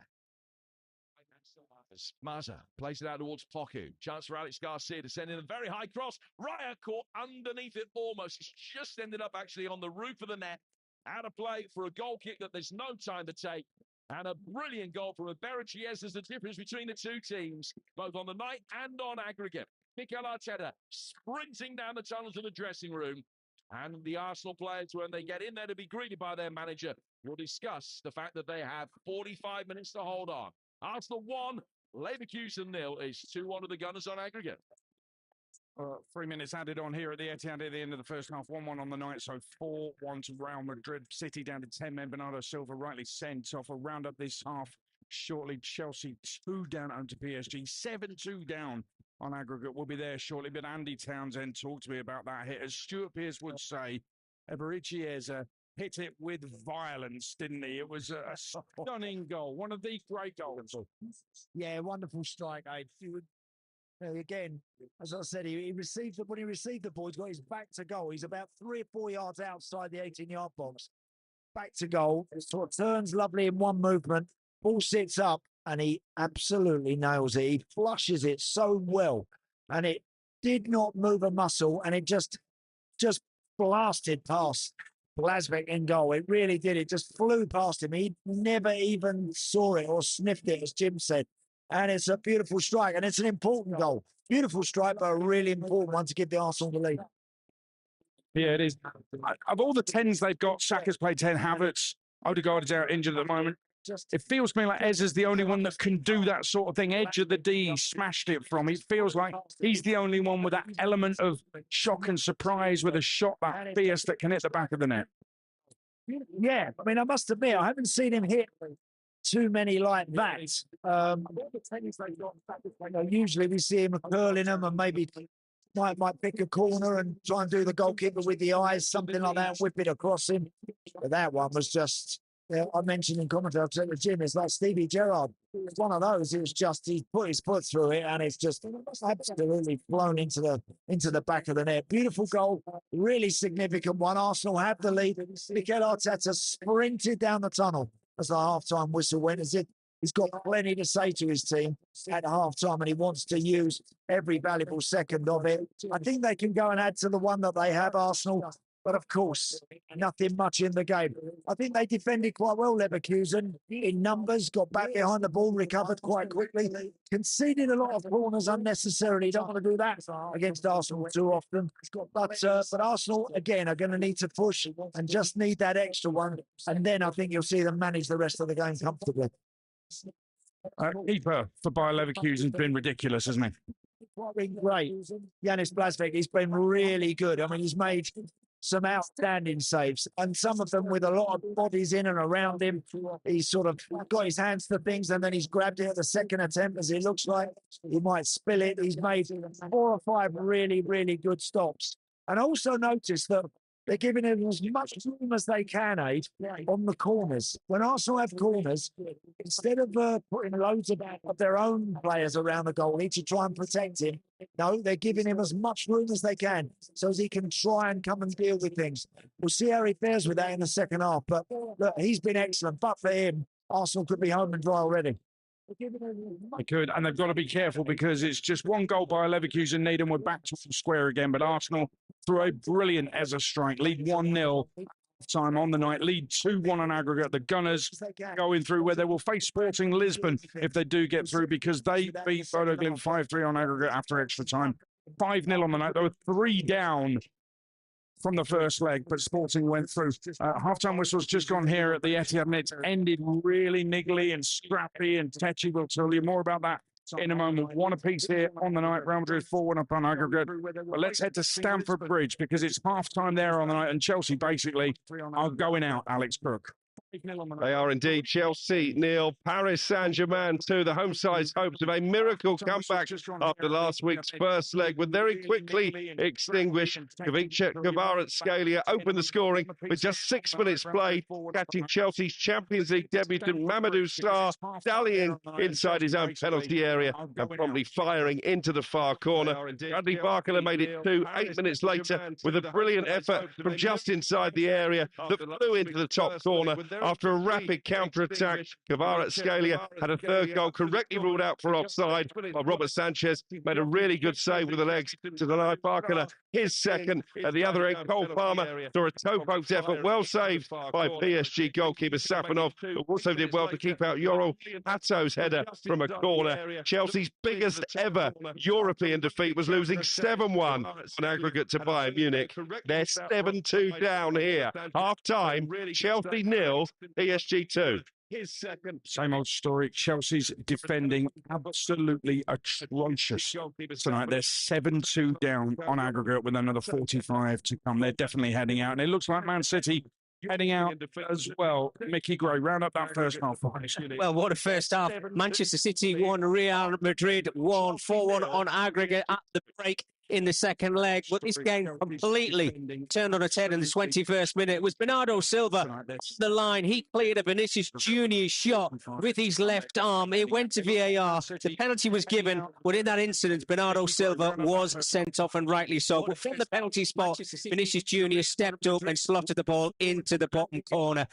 Maza plays it out towards Poku. Chance for Alex Garcia to send in a very high cross. Raya caught underneath it almost. It's just ended up actually on the roof of the net. Out of play for a goal kick that there's no time to take. And a brilliant goal from Iber Chiesa is the difference between the two teams, both on the night and on aggregate. Mikel Arteta sprinting down the tunnel to the dressing room. And the Arsenal players, when they get in there to be greeted by their manager, will discuss the fact that they have 45 minutes to hold on. Arsenal 1, Leverkusen 0 is 2-1 to the Gunners on aggregate. 3 minutes added on here at the Etihad at the end of the first half. 1-1 on the night, so 4-1 to Real Madrid. City down to 10 men. Bernardo Silva rightly sent off. A round up this half shortly. Chelsea 2 down onto PSG. 7-2 down on aggregate. We'll be there shortly. But Andy Townsend talked to me about that hit. As Stuart Pearce would say, Iber Chiesa hit it with violence, didn't he? It was a stunning goal. One of the great goals. Yeah, wonderful strike, Aid. Again, as I said, he received when he received the ball, he's got his back to goal. He's about 3 or 4 yards outside the 18-yard box. Back to goal. It sort of turns lovely in one movement. Ball sits up and he absolutely nails it. He flushes it so well. And it did not move a muscle and it just blasted past Blasvik in goal. It really did. It just flew past him. He never even saw it or sniffed it, as Jim said. And it's a beautiful strike, and it's an important goal. Beautiful strike, but a really important one to give the Arsenal the lead. Yeah, it is. Of all the 10s they've got, Saka's played 10, Havertz, Odegaard is out injured at the moment. It feels to me like Ez is the only one that can do that sort of thing. Edge of the D, smashed it from. It feels like he's the only one with that element of shock and surprise with a shot that fierce that can hit the back of the net. Yeah, I mean, I must admit, I haven't seen him hit too many like that. Usually we see him curling them and maybe might pick a corner and try and do the goalkeeper with the eyes, something like that, whip it across him. But that one was just, I mentioned in commentary to the gym, it's like Stevie Gerrard. It's one of those. It was just he put his foot through it and it's just absolutely flown into the back of the net. Beautiful goal, really significant one. Arsenal have the lead. Mikel Arteta sprinted down the tunnel as the half-time whistle went, as if he's got plenty to say to his team at half-time and he wants to use every valuable second of it. I think they can go and add to the one that they have, Arsenal. But of course, nothing much in the game. I think they defended quite well, Leverkusen, in numbers, got back behind the ball, recovered quite quickly, conceded a lot of corners unnecessarily. Don't want to do that against Arsenal too often. But Arsenal, again, are going to need to push and just need that extra one. And then I think you'll see them manage the rest of the game comfortably. Keeper for Bayer Leverkusen has been ridiculous, hasn't he? Great. Yanis Blasvik, he's been really good. I mean, he's made some outstanding saves, and some of them with a lot of bodies in and around him. He's sort of got his hands to things, and then he's grabbed it at the second attempt, as it looks like he might spill it. He's made 4 or 5 really, really good stops. And also notice that they're giving him as much room as they can, Aid, on the corners. When Arsenal have corners, instead of putting loads of their own players around the goalie to try and protect him, no, they're giving him as much room as they can so as he can try and come and deal with things. We'll see how he fares with that in the second half. But look, he's been excellent. But for him, Arsenal could be home and dry already. They could, and they've got to be careful because it's just one goal by Leverkusen need and we're back to square again. But Arsenal, through a brilliant Eza strike, lead 1-0 time on the night, lead 2-1 on aggregate. The Gunners going through where they will face Sporting Lisbon if they do get through because they beat Bodo Glimt 5-3 on aggregate after extra time. 5-0 on the night. They were 3 down from the first leg, but Sporting went through. Half-time whistle's just gone here at the Etihad, and it's ended really niggly and scrappy, and Techi will tell you more about that in a moment. One apiece here on the night. Real Madrid 4-1 up on aggregate. But let's head to Stamford Bridge because it's half-time there on the night, and Chelsea basically are going out, Alex Crook. They are indeed. Chelsea nil, Paris Saint-Germain 2. The home side's hopes of a miracle comeback after last week's first leg were very quickly extinguished. Kvaratskhelia Kvaratskhelia opened the scoring with just 6 minutes played, catching Chelsea's Champions League debutant Mamadou Sarr dallying inside his own penalty area and promptly firing into the far corner. Bradley Barcola made it 2 8 minutes later with a brilliant effort from just inside the area that flew into the top corner. After a rapid counter-attack, Kvaratskhelia had a third goal correctly ruled out for offside, while Robert Sanchez made a really good save with the legs to deny Barcola his second. At the other end, Cole Palmer saw a toe-poked effort well saved by PSG goalkeeper Safanov, who also did well to keep out Yoel Hato's header from a corner. Chelsea's biggest ever European defeat was losing 7-1 on aggregate to Bayern Munich. They're 7-2 down here. Half-time, Chelsea 0, PSG 2. Same old story. Chelsea's defending absolutely atrocious tonight. They're 7-2 down on aggregate with another 45 to come. They're definitely heading out. And it looks like Man City heading out as well. Mickey Gray, round up that first half. Well, what a first half. Manchester City won, Real Madrid won 4-1 on aggregate at the break in the second leg, but this game completely turned on its head in the 21st minute. It was Bernardo Silva on the line. He cleared a Vinicius Junior shot with his left arm. It went to VAR. The penalty was given, but in that incident, Bernardo Silva was sent off, and rightly so. But from the penalty spot, Vinicius Junior stepped up and slotted the ball into the bottom corner.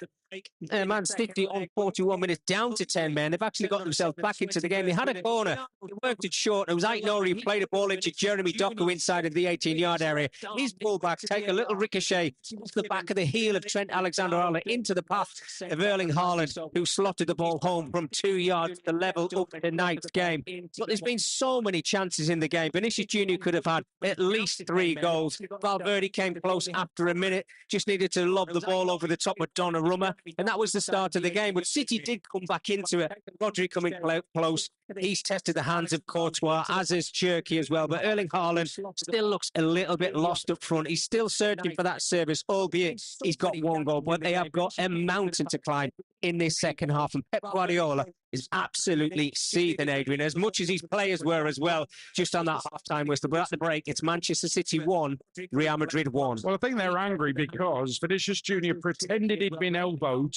Man City on 41 minutes down to 10 men. They've actually got themselves back into the game. They had a corner. It worked it short. It was Aït-Nouri who played a ball into Jeremy Doku inside of the 18-yard area. His pullback take a little ricochet off the back of the heel of Trent Alexander-Arnold into the path of Erling Haaland, who slotted the ball home from 2 yards to level up tonight's game. But there's been so many chances in the game. Vinicius Junior could have had at least 3 goals. Valverde came close after a minute. Just needed to lob the ball over the top of Donnarumma. And that was the start of the game. But City did come back into it. Rodri coming close. He's tested the hands of Courtois, as is Cherki as well. But Erling Haaland still looks a little bit lost up front. He's still searching for that service, albeit he's got 1 goal. But they have got a mountain to climb in this second half. And Pep Guardiola is absolutely seething, Adrian, as much as his players were as well, just on that half-time whistle. But at the break, it's Manchester City 1, Real Madrid 1. Well, I think they're angry because Vinicius Junior pretended he'd been elbowed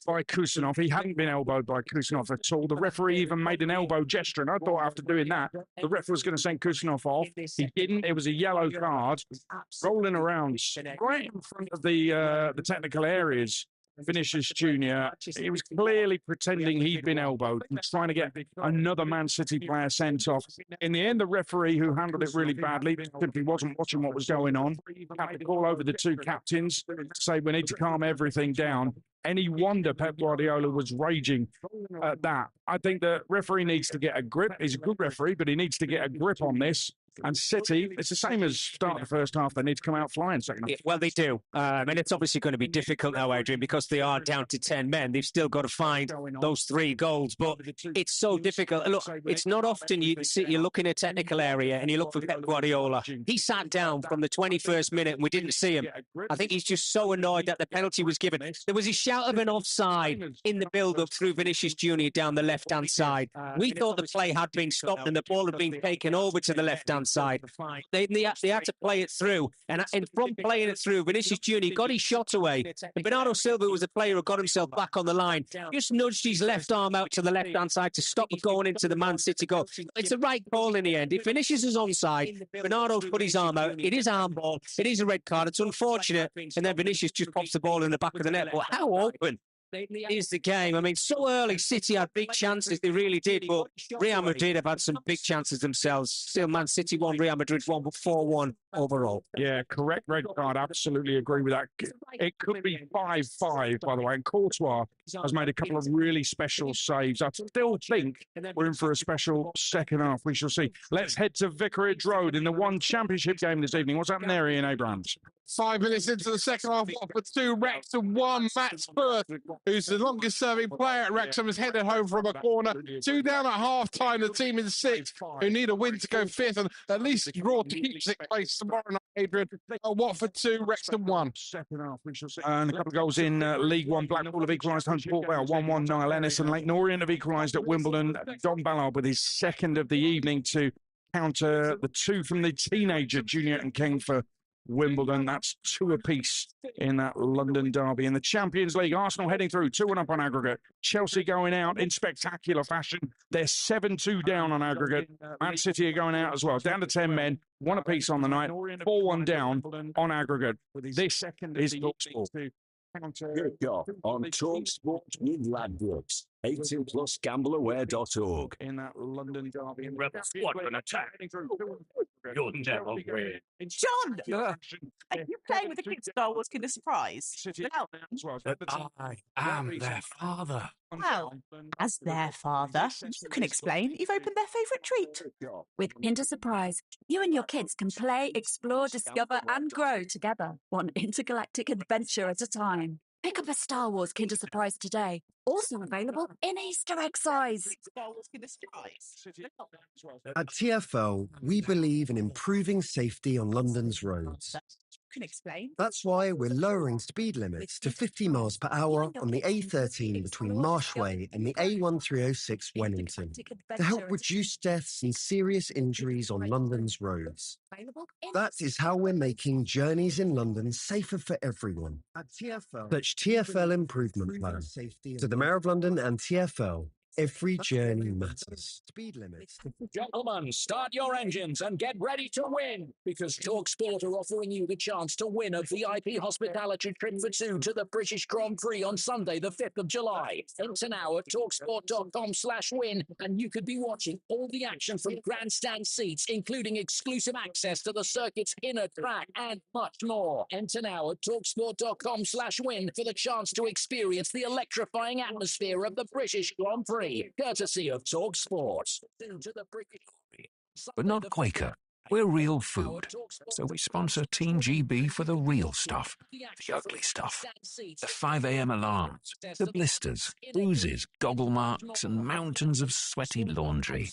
by Kusanov. He hadn't been elbowed by Kusanov at all. The referee even made an elbow gesture, and I thought after doing that, the referee was going to send Kusanov off. He didn't. It was a yellow card, rolling around right in front of the technical areas. Vinicius Junior, he was clearly pretending he'd been elbowed and trying to get another Man City player sent off. In the end, the referee, who handled it really badly, simply wasn't watching what was going on, had to call over the 2 captains to say we need to calm everything down. Any wonder Pep Guardiola was raging at that. I think the referee needs to get a grip. He's a good referee, but he needs to get a grip on this. And City, it's the same as start the first half. They need to come out flying second half. Well, they do. And it's obviously going to be difficult now, Adrian, because they are down to 10 men. They've still got to find those 3 goals. But it's so difficult. Look, it's not often you look in a technical area and you look for Pep Guardiola. He sat down from the 21st minute and we didn't see him. I think he's just so annoyed that the penalty was given. There was a shout of an offside in the build-up through Vinicius Junior down the left-hand side. We thought the play had been stopped and the ball had been taken over to the left-hand side. They had to play it through, and from playing it through, Vinicius Junior got his shot away, and Bernardo Silva was a player who got himself back on the line, just nudged his left arm out to the left hand side to stop it going into the Man City goal. It's the right call in the end. If Vinicius is onside, Bernardo's put his arm out. It is arm ball. It is a red card. It's unfortunate, and then Vinicius just pops the ball in the back of the net. But how open is the game? I mean, so early, City had big chances. They really did, but Real Madrid have had some big chances themselves. Still, Man City 1, Real Madrid 1, but 4-1 overall. Yeah, correct red card. Absolutely agree with that. It could be 5-5, by the way. And Courtois has made a couple of really special saves. I still think we're in for a special second half. We shall see. Let's head to Vicarage Road in the One Championship game this evening. What's happening there, Ian Abrams? 5 minutes into the second half, Watford 2, Wrexham 1. Matt Spurth, who's the longest serving player at Wrexham, has headed home from a corner. 2 down at half time. The team in sixth, who need a win to go fifth and at least draw to keep sixth place tomorrow night, Adrian. Watford 2, Wrexham 1. And a couple of goals in League One. Blackpool have equalised home to Port Vale 1-1. Niall Ennis and Leyton Orient have equalised at Wimbledon. Don Ballard with his second of the evening to counter the two from the teenager, Junior and King, for Wimbledon. That's 2 apiece in that London derby. In the Champions League, Arsenal heading through 2-1 up on aggregate. Chelsea going out in spectacular fashion. They're 7-2 down on aggregate. Man City are going out as well, down to 10 men, 1 apiece on the night, 4-1 down on aggregate. This is TalkSport. Kick-off on TalkSport with Ladbrokes. 18 plus gambleaware.org. In that London derby. Rebel squadron attack. You'll never win. John! Are you playing with the kids' Star Wars Kinder Surprise? Well, I am their father. well, as their father, you can explain you've opened their favourite treat. With Kinder Surprise, you and your kids can play, explore, discover, and grow together, one intergalactic adventure at a time. Pick up a Star Wars Kinder Surprise today. Also available in Easter egg size. Star Wars Kinder Surprise. At TfL, we believe in improving safety on London's roads. You can explain. That's why we're lowering speed limits to 50 miles per hour on the A13 between Marshway and the A1306 Wennington to help reduce deaths and serious injuries on London's roads. That is how we're making journeys in London safer for everyone. At TfL, search TfL Improvement Plan. To the Mayor of London and TfL, every journey matters. Speed limits. Gentlemen, start your engines and get ready to win, because TalkSport are offering you the chance to win a VIP hospitality trip for 2 to the British Grand Prix on Sunday, the 5th of July. Enter now at talksport.com/win, and you could be watching all the action from grandstand seats, including exclusive access to the circuit's inner track and much more. Enter now at talksport.com/win for the chance to experience the electrifying atmosphere of the British Grand Prix. Courtesy of TalkSport. But not Quaker. We're real food. So we sponsor Team GB for the real stuff. The ugly stuff. The 5 a.m. alarms. The blisters, bruises, goggle marks, and mountains of sweaty laundry.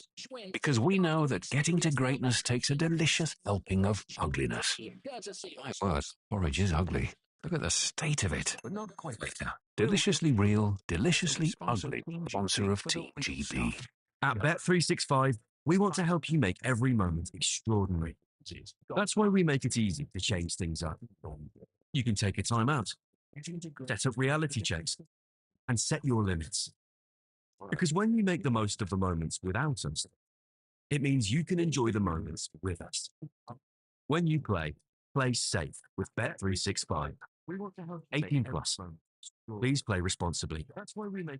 Because we know that getting to greatness takes a delicious helping of ugliness. My word, porridge is ugly. Look at the state of it. But not quite later. Deliciously real, deliciously ugly. Sponsor of Team GB. At Bet365, we want to help you make every moment extraordinary. That's why we make it easy to change things up. You can take a time out, set up reality checks, and set your limits. Because when you make the most of the moments without us, it means you can enjoy the moments with us. When you play safe with Bet365. 18 plus. Please play responsibly.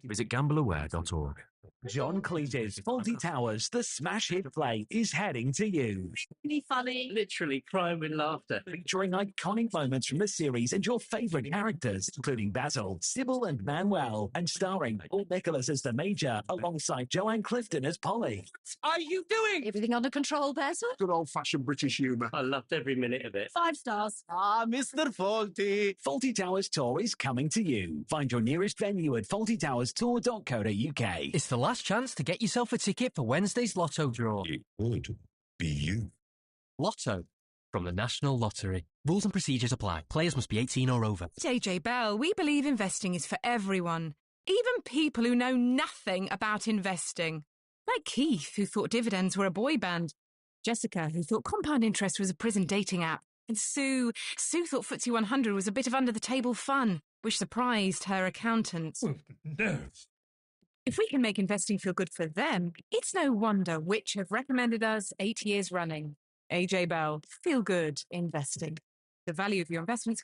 Visit gambleaware.org. John Cleese's Faulty Towers, the smash hit play, is heading to you. Really funny. Literally crying with laughter. Featuring iconic moments from the series and your favourite characters, including Basil, Sybil and Manuel, and starring Paul Nicholas as the Major, alongside Joanne Clifton as Polly. What are you doing? Everything under control, Basil? Good old-fashioned British humour. I loved every minute of it. 5 stars. Ah, Mr. Faulty. Faulty Towers Tour is coming to you. Find your nearest venue at faultytowerstour.co.uk. It's the last chance to get yourself a ticket for Wednesday's Lotto draw. It would be you. Lotto from the National Lottery. Rules and procedures apply. Players must be 18 or over. At AJ Bell, we believe investing is for everyone, even people who know nothing about investing. Like Keith, who thought dividends were a boy band. Jessica, who thought compound interest was a prison dating app. And Sue thought FTSE 100 was a bit of under-the-table fun, which surprised her accountant. No. If we can make investing feel good for them, it's no wonder which have recommended us 8 years running. AJ Bell, feel good investing. The value of your investments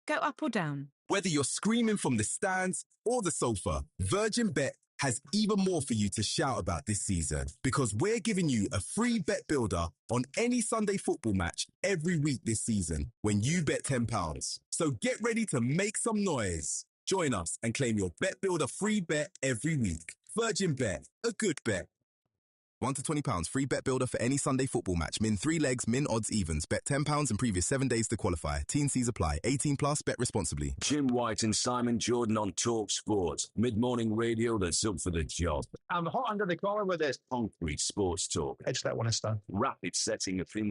go up or down. Whether you're screaming from the stands or the sofa, Virgin Bet has even more for you to shout about this season, because we're giving you a free bet builder on any Sunday football match every week this season when you bet £10. So get ready to make some noise. Join us and claim your Bet Builder free bet every week. Virgin Bet, a good bet. 1 to £20, free bet builder for any Sunday football match. Min 3 legs, min odds evens. Bet £10 and previous 7 days to qualify. T&Cs apply. 18 plus, bet responsibly. Jim White and Simon Jordan on Talk Sports. Mid-morning radio that's up for the job. I'm hot under the collar with this concrete sports talk. Edge that one a stone. Rapid setting of things.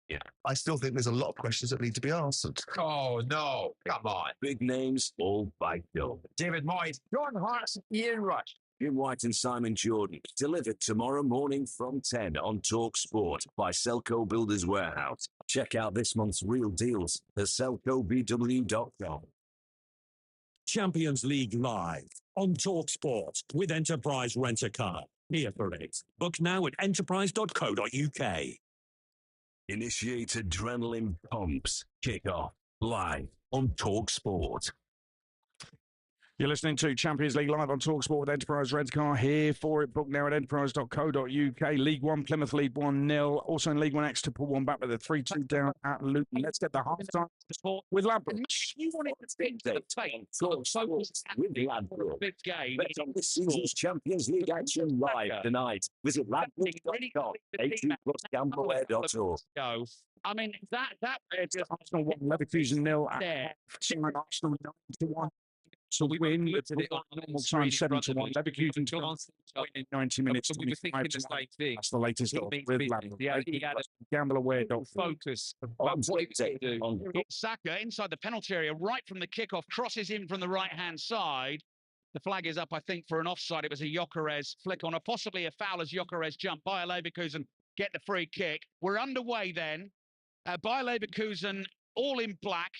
Yeah. I still think there's a lot of questions that need to be answered. Oh, no. Come on. Big names, all backed up. David Moyes, John Hart's, Ian Rush. Jim White and Simon Jordan. Delivered tomorrow morning from 10 on Talk Sport by Selco Builders Warehouse. Check out this month's real deals at selcobw.com. Champions League live on Talk Sport with Enterprise Rent-A-Car. Here for it. Book now at enterprise.co.uk. Initiate adrenaline pumps. Kick off live on Talk Sport. You're listening to Champions League live on TalkSport with Enterprise Rent-A-Car. Here for it. Book now at enterprise.co.uk. League One, Plymouth lead 1-0. Also in League One, Exeter pull one back with a 3-2 down at Luton. Let's get the half-time with Ladbrokes. You wanted to take the tape. So With Ladbrokes. big game. Bet on this season's Champions League action live tonight. Visit ladbrokes.com. 18 plus gambleware.org. Go. I mean, that Arsenal 1, Leverkusen 0 at Arsenal 9-1. So we win with normal time 7-1. Leverkusen to win in 90 minutes. We were thinking the same thing. That's the latest odds with Ladbrokes. He had a Gambleware.org. focus on what he could do. Saka inside the penalty area, right from the kickoff, crosses in from the right-hand side. The flag is up, I think, for an offside. It was a Gyökeres flick on, or possibly a foul as Gyökeres jumped. Bayer Leverkusen get the free kick. We're underway then. Bayer Leverkusen all in black.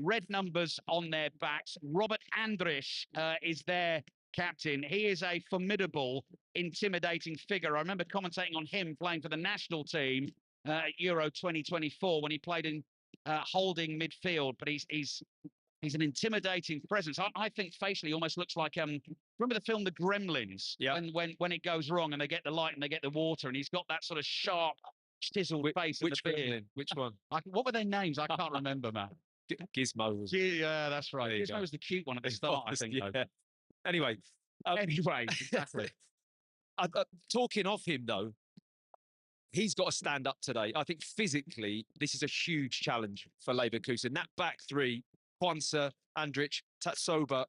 Red numbers on their backs. Robert Andrich is their captain. He is a formidable, intimidating figure. I remember commentating on him playing for the national team at Euro 2024 when he played in holding midfield. But he's an intimidating presence. I think facially almost looks like remember the film The Gremlins? Yeah. When it goes wrong and they get the light and they get the water, and he's got that sort of sharp, chiseled face. Which and the beard. Gremlin? Which one? What were their names? I can't remember, man. Gizmo. Yeah, that's right. Gizmo was the cute one at the start, I think. Yeah. Anyway. Exactly. Talking of him, though, he's got to stand up today. I think physically, this is a huge challenge for Leverkusen. That back three, Kwanzaa, Andrich, Tatsoba,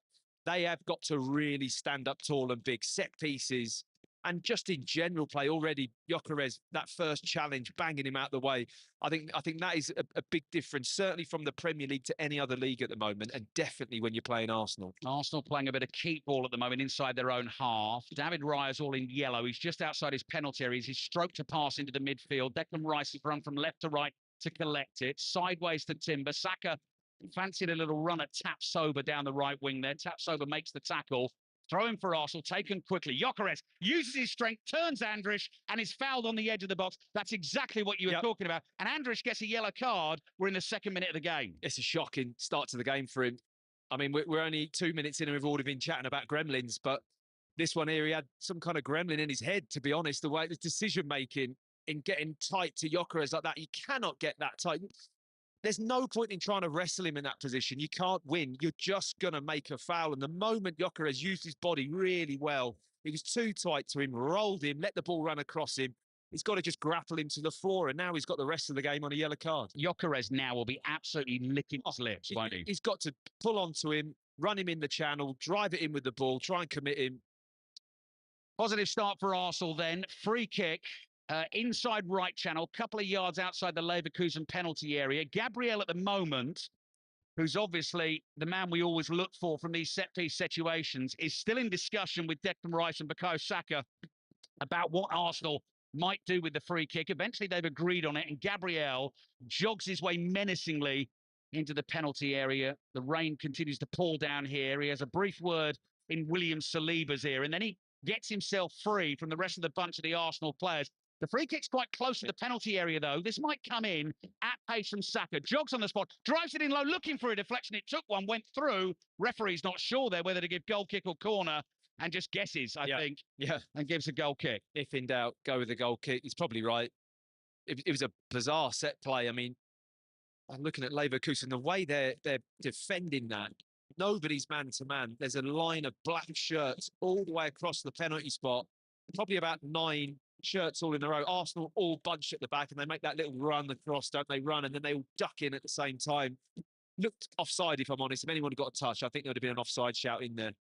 they have got to really stand up tall and big. Set pieces and just in general play already. Gyökeres, that first challenge, banging him out the way. I think that is a big difference, certainly from the Premier League to any other league at the moment, and definitely when you're playing Arsenal. Arsenal playing a bit of keep ball at the moment inside their own half. David Raya's all in yellow. He's just outside his penalty area. He's stroked a pass into the midfield. Declan Rice has run from left to right to collect it. Sideways to Timber. Saka fancied a little run at Tapsoba down the right wing there. Tapsoba makes the tackle. Throw him for Arsenal, taken quickly. Gyökeres uses his strength, turns Andrich, and is fouled on the edge of the box. That's exactly what you were talking about. And Andrich gets a yellow card. We're in the second minute of the game. It's a shocking start to the game for him. I mean, we're only 2 minutes in and we've already been chatting about gremlins, but this one here, he had some kind of gremlin in his head, to be honest. The way the decision-making in getting tight to Gyökeres like that, you cannot get that tight. There's no point in trying to wrestle him in that position. You can't win. You're just going to make a foul. And the moment Gyökeres used his body really well, he was too tight to him, rolled him, let the ball run across him. He's got to just grapple him to the floor, and now he's got the rest of the game on a yellow card. Gyökeres now will be absolutely licking his lips, won't he? He's got to pull onto him, run him in the channel, drive it in with the ball, try and commit him. Positive start for Arsenal then. Free kick. Inside right channel, couple of yards outside the Leverkusen penalty area. Gabriel at the moment, who's obviously the man we always look for from these set-piece situations, is still in discussion with Declan Rice and Bukayo Saka about what Arsenal might do with the free kick. Eventually, they've agreed on it, and Gabriel jogs his way menacingly into the penalty area. The rain continues to pour down here. He has a brief word in William Saliba's ear, and then he gets himself free from the rest of the bunch of the Arsenal players. The free kick's quite close to the penalty area, though. This might come in at pace from Saka. Jogs on the spot, drives it in low, looking for a deflection. It took one, went through. Referee's not sure there whether to give goal kick or corner, and just guesses, I think. Yeah. And gives a goal kick. If in doubt, go with the goal kick. He's probably right. It was a bizarre set play. I mean, I'm looking at Leverkusen, the way they're defending that. Nobody's man-to-man. There's a line of black shirts all the way across the penalty spot. Probably about 9 shirts all in a row. Arsenal all bunched at the back, and they make that little run across, don't they? Run, and then they all duck in at the same time. Looked offside, if I'm honest. If anyone had got a touch, I think there would have been an offside shout in there.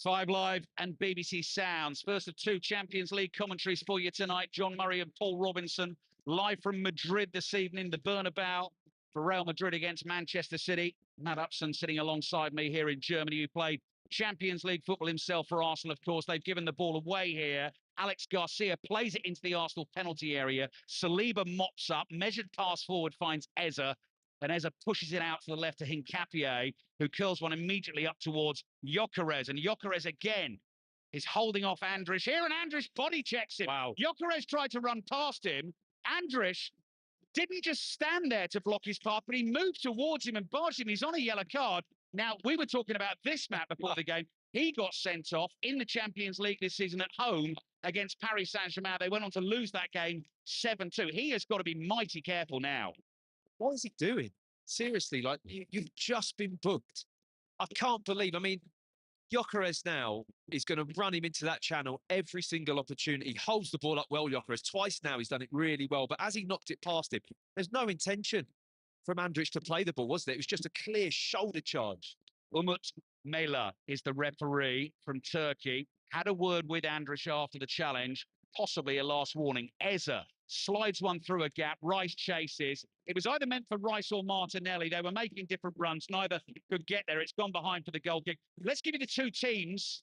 5 Live and BBC Sounds. First of 2 Champions League commentaries for you tonight. John Murray and Paul Robinson, live from Madrid this evening, the Bernabeu for Real Madrid against Manchester City. Matt Upson sitting alongside me here in Germany, who played Champions League football himself for Arsenal, of course. They've given the ball away here. Alex Garcia plays it into the Arsenal penalty area. Saliba mops up, measured pass forward, finds Eza. And Eza pushes it out to the left to Hincapié, who curls one immediately up towards Gyökeres. And Gyökeres again is holding off Andrich here, and Andrich body checks him. Wow. Gyökeres tried to run past him. Andrich didn't just stand there to block his path, but he moved towards him and barged him. He's on a yellow card. Now, we were talking about this map before the game. He got sent off in the Champions League this season at home against Paris Saint-Germain. They went on to lose that game 7-2. He has got to be mighty careful now. What is he doing? Seriously, like, you've just been booked. I can't believe, I mean, Gyökeres now is going to run him into that channel every single opportunity. He holds the ball up well, Gyökeres. Twice now he's done it really well. But as he knocked it past him, there's no intention from Andrich to play the ball, was there? It was just a clear shoulder charge. Umut Mela is the referee from Turkey. Had a word with Andrich after the challenge, possibly a last warning. Eza slides one through a gap. Rice chases. It was either meant for Rice or Martinelli. They were making different runs. Neither could get there. It's gone behind for the goal kick. Let's give you the 2 teams.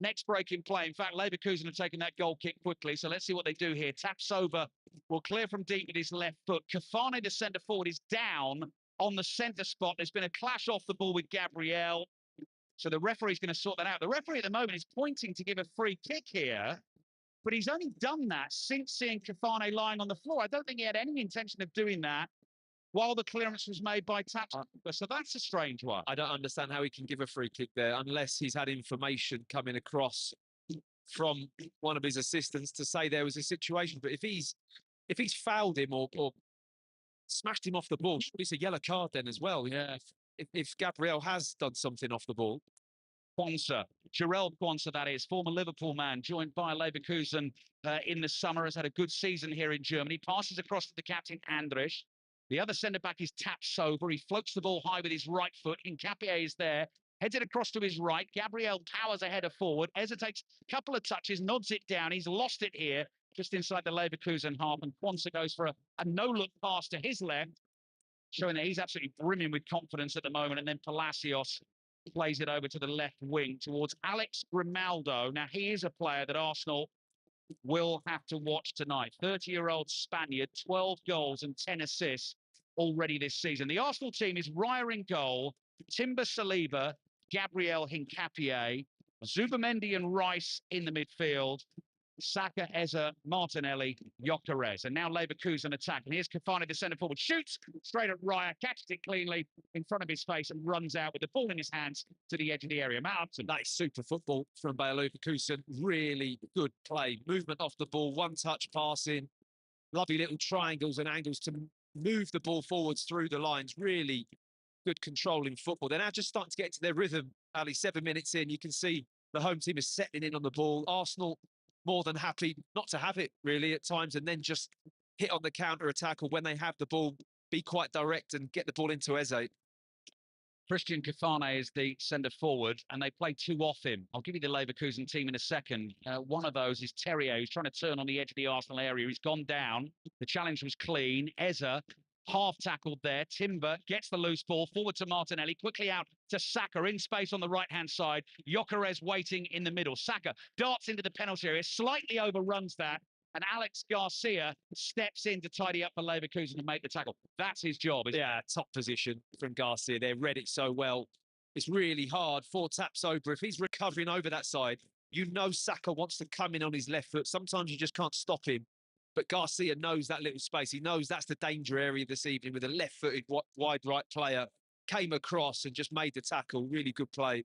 Next break in play. In fact, Leverkusen have taken that goal kick quickly. So let's see what they do here. Taps over. Will clear from deep with his left foot. Kafane, the centre forward, is down on the centre spot. There's been a clash off the ball with Gabriel. So the referee's going to sort that out. The referee at the moment is pointing to give a free kick here, but he's only done that since seeing Kafane lying on the floor. I don't think he had any intention of doing that while the clearance was made by Taps. So that's a strange one. I don't understand how he can give a free kick there unless he's had information coming across from one of his assistants to say there was a situation. But if he's fouled him or smashed him off the ball, it's a yellow card then as well. Yeah. If Gabriel has done something off the ball. Quansah, Jarell Quansah, that is, former Liverpool man, joined by Leverkusen in the summer, has had a good season here in Germany. Passes across to the captain, Andrich. The other centre-back is Taps over. He floats the ball high with his right foot. Hincapié is there. Heads it across to his right. Gabriel powers a header forward. Eza takes a couple of touches, nods it down. He's lost it here, just inside the Leverkusen half. And Quansah goes for a no-look pass to his left, showing that he's absolutely brimming with confidence at the moment. And then Palacios plays it over to the left wing towards Alex Grimaldo. Now, he is a player that Arsenal will have to watch tonight. 30-year-old Spaniard, 12 goals and 10 assists already this season. The Arsenal team is Raya in goal, Timber Saliba, Gabriel Hincapié, Zubamendi and Rice in the midfield, Saka, Eza, Martinelli, Gyökeres. And now Leverkusen attack. And here's Kafane, the centre forward, shoots straight at Raya, catches it cleanly in front of his face and runs out with the ball in his hands to the edge of the area. Matt Upton. That is super football from Bayer Leverkusen. Really good play. Movement off the ball, one-touch passing, lovely little triangles and angles to move the ball forwards through the lines. Really good controlling football. They're now just starting to get to their rhythm. Ali, 7 minutes in, you can see the home team is settling in on the ball. Arsenal more than happy not to have it, really, at times, and then just hit on the counter-attack, or when they have the ball, be quite direct and get the ball into Eze. Christian Kafane is the centre forward, and they play 2 off him. I'll give you the Leverkusen team in a second. One of those is Terrier, who's trying to turn on the edge of the Arsenal area. He's gone down. The challenge was clean. Eza, half tackled there. Timber gets the loose ball forward to Martinelli, quickly out to Saka in space on the right-hand side. Gyökeres waiting in the middle. Saka darts into the penalty area, slightly overruns that, and Alex Garcia steps in to tidy up for Leverkusen and make the tackle. That's his job, isn't it? Top position from Garcia. They read it so well. It's really hard for Taps over. If he's recovering over that side, you know Saka wants to come in on his left foot. Sometimes you just can't stop him. But Garcia knows that little space. He knows that's the danger area this evening with a left-footed wide right player. Came across and just made the tackle. Really good play.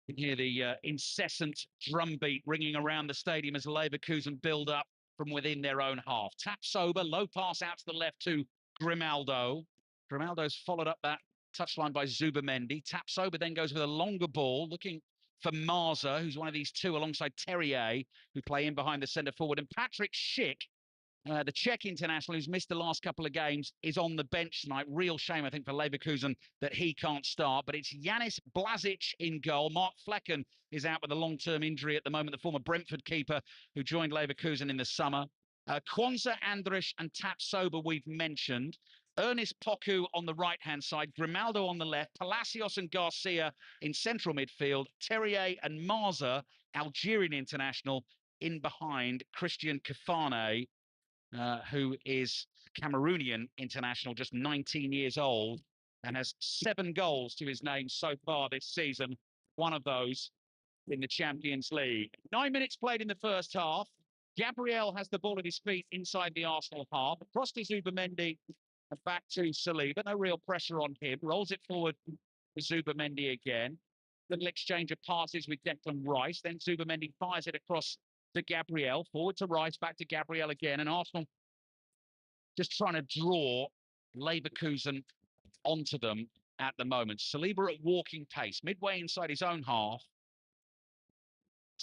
You can hear the incessant drumbeat ringing around the stadium as Leverkusen build up from within their own half. Tap sober, low pass out to the left to Grimaldo. Grimaldo's followed up that touchline by Zubamendi. Tap sober then goes with a longer ball, looking for Marza, who's one of these two alongside Terrier, who play in behind the centre forward. And Patrick Schick, the Czech international who's missed the last couple of games, is on the bench tonight. Real shame, I think, for Leverkusen that he can't start. But it's Yanis Blazic in goal. Mark Flecken is out with a long-term injury at the moment, the former Brentford keeper who joined Leverkusen in the summer. Kwanzaa, Andrich and Tap Sober we've mentioned. Ernest Poku on the right-hand side, Grimaldo on the left, Palacios and Garcia in central midfield, Terrier and Marza, Algerian international, in behind Christian Kafane, who is Cameroonian international, just 19 years old, and has 7 goals to his name so far this season, one of those in the Champions League. 9 minutes played in the first half. Gabriel has the ball at his feet inside the Arsenal half. Across to Zubamendi and back to Saliba. No real pressure on him. Rolls it forward to Zubamendi again. Little exchange of passes with Declan Rice. Then Zubamendi fires it across to Gabriel. Forward to Rice, back to Gabriel again. And Arsenal just trying to draw Leverkusen onto them at the moment. Saliba at walking pace, midway inside his own half.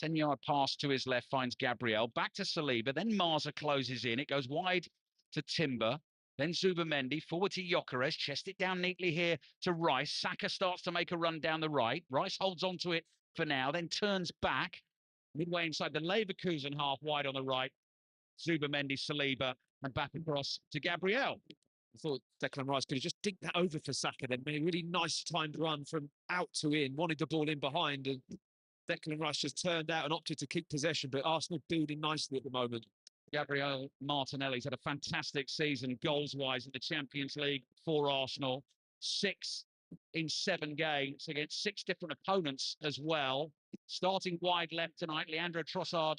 10-yard pass to his left finds Gabriel. Back to Saliba. Then Marza closes in. It goes wide to Timber. Then Zubamendi forward to Gyökeres. Chest it down neatly here to Rice. Saka starts to make a run down the right. Rice holds on to it for now, then turns back. Midway inside the Leverkusen half, wide on the right. Zubamendi, Saliba, and back across to Gabriel. I thought Declan Rice could have just dinked that over for Saka then. Made a really nice timed run from out to in. Wanted the ball in behind, and Declan Rice just turned out and opted to keep possession. But Arsenal building nicely at the moment. Gabriel Martinelli's had a fantastic season goals-wise in the Champions League for Arsenal. 6 in 7 games against 6 different opponents as well. Starting wide left tonight, Leandro Trossard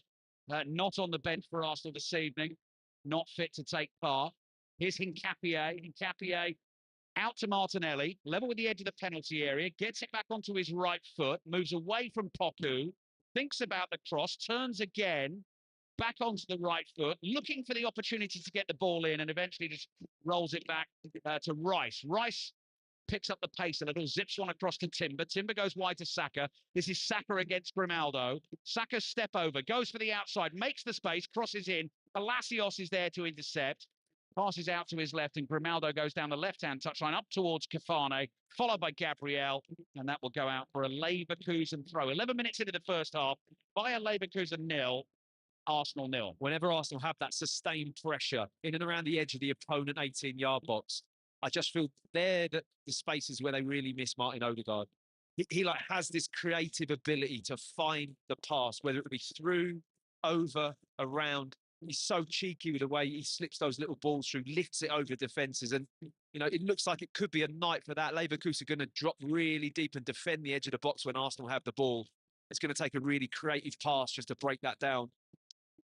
not on the bench for Arsenal this evening, not fit to take part. Here's Hincapié. Hincapié out to Martinelli, level with the edge of the penalty area, gets it back onto his right foot, moves away from Poku, thinks about the cross, turns again, back onto the right foot, looking for the opportunity to get the ball in, and eventually just rolls it back to Rice. Rice picks up the pace a little, zips one across to Timber. Timber goes wide to Saka. This is Saka against Grimaldo. Saka's step over, goes for the outside, makes the space, crosses in. Palacios is there to intercept. Passes out to his left, and Grimaldo goes down the left-hand touchline up towards Kafane, followed by Gabriel, and that will go out for a Leverkusen throw. 11 minutes into the first half, via Leverkusen 0, Arsenal 0. Whenever Arsenal have that sustained pressure in and around the edge of the opponent 18-yard box, I just feel they're the spaces where they really miss Martin Odegaard. He like has this creative ability to find the pass, whether it be through, over, around. He's so cheeky with the way he slips those little balls through, lifts it over defences. And, you know, it looks like it could be a night for that. Leverkusen are going to drop really deep and defend the edge of the box when Arsenal have the ball. It's going to take a really creative pass just to break that down.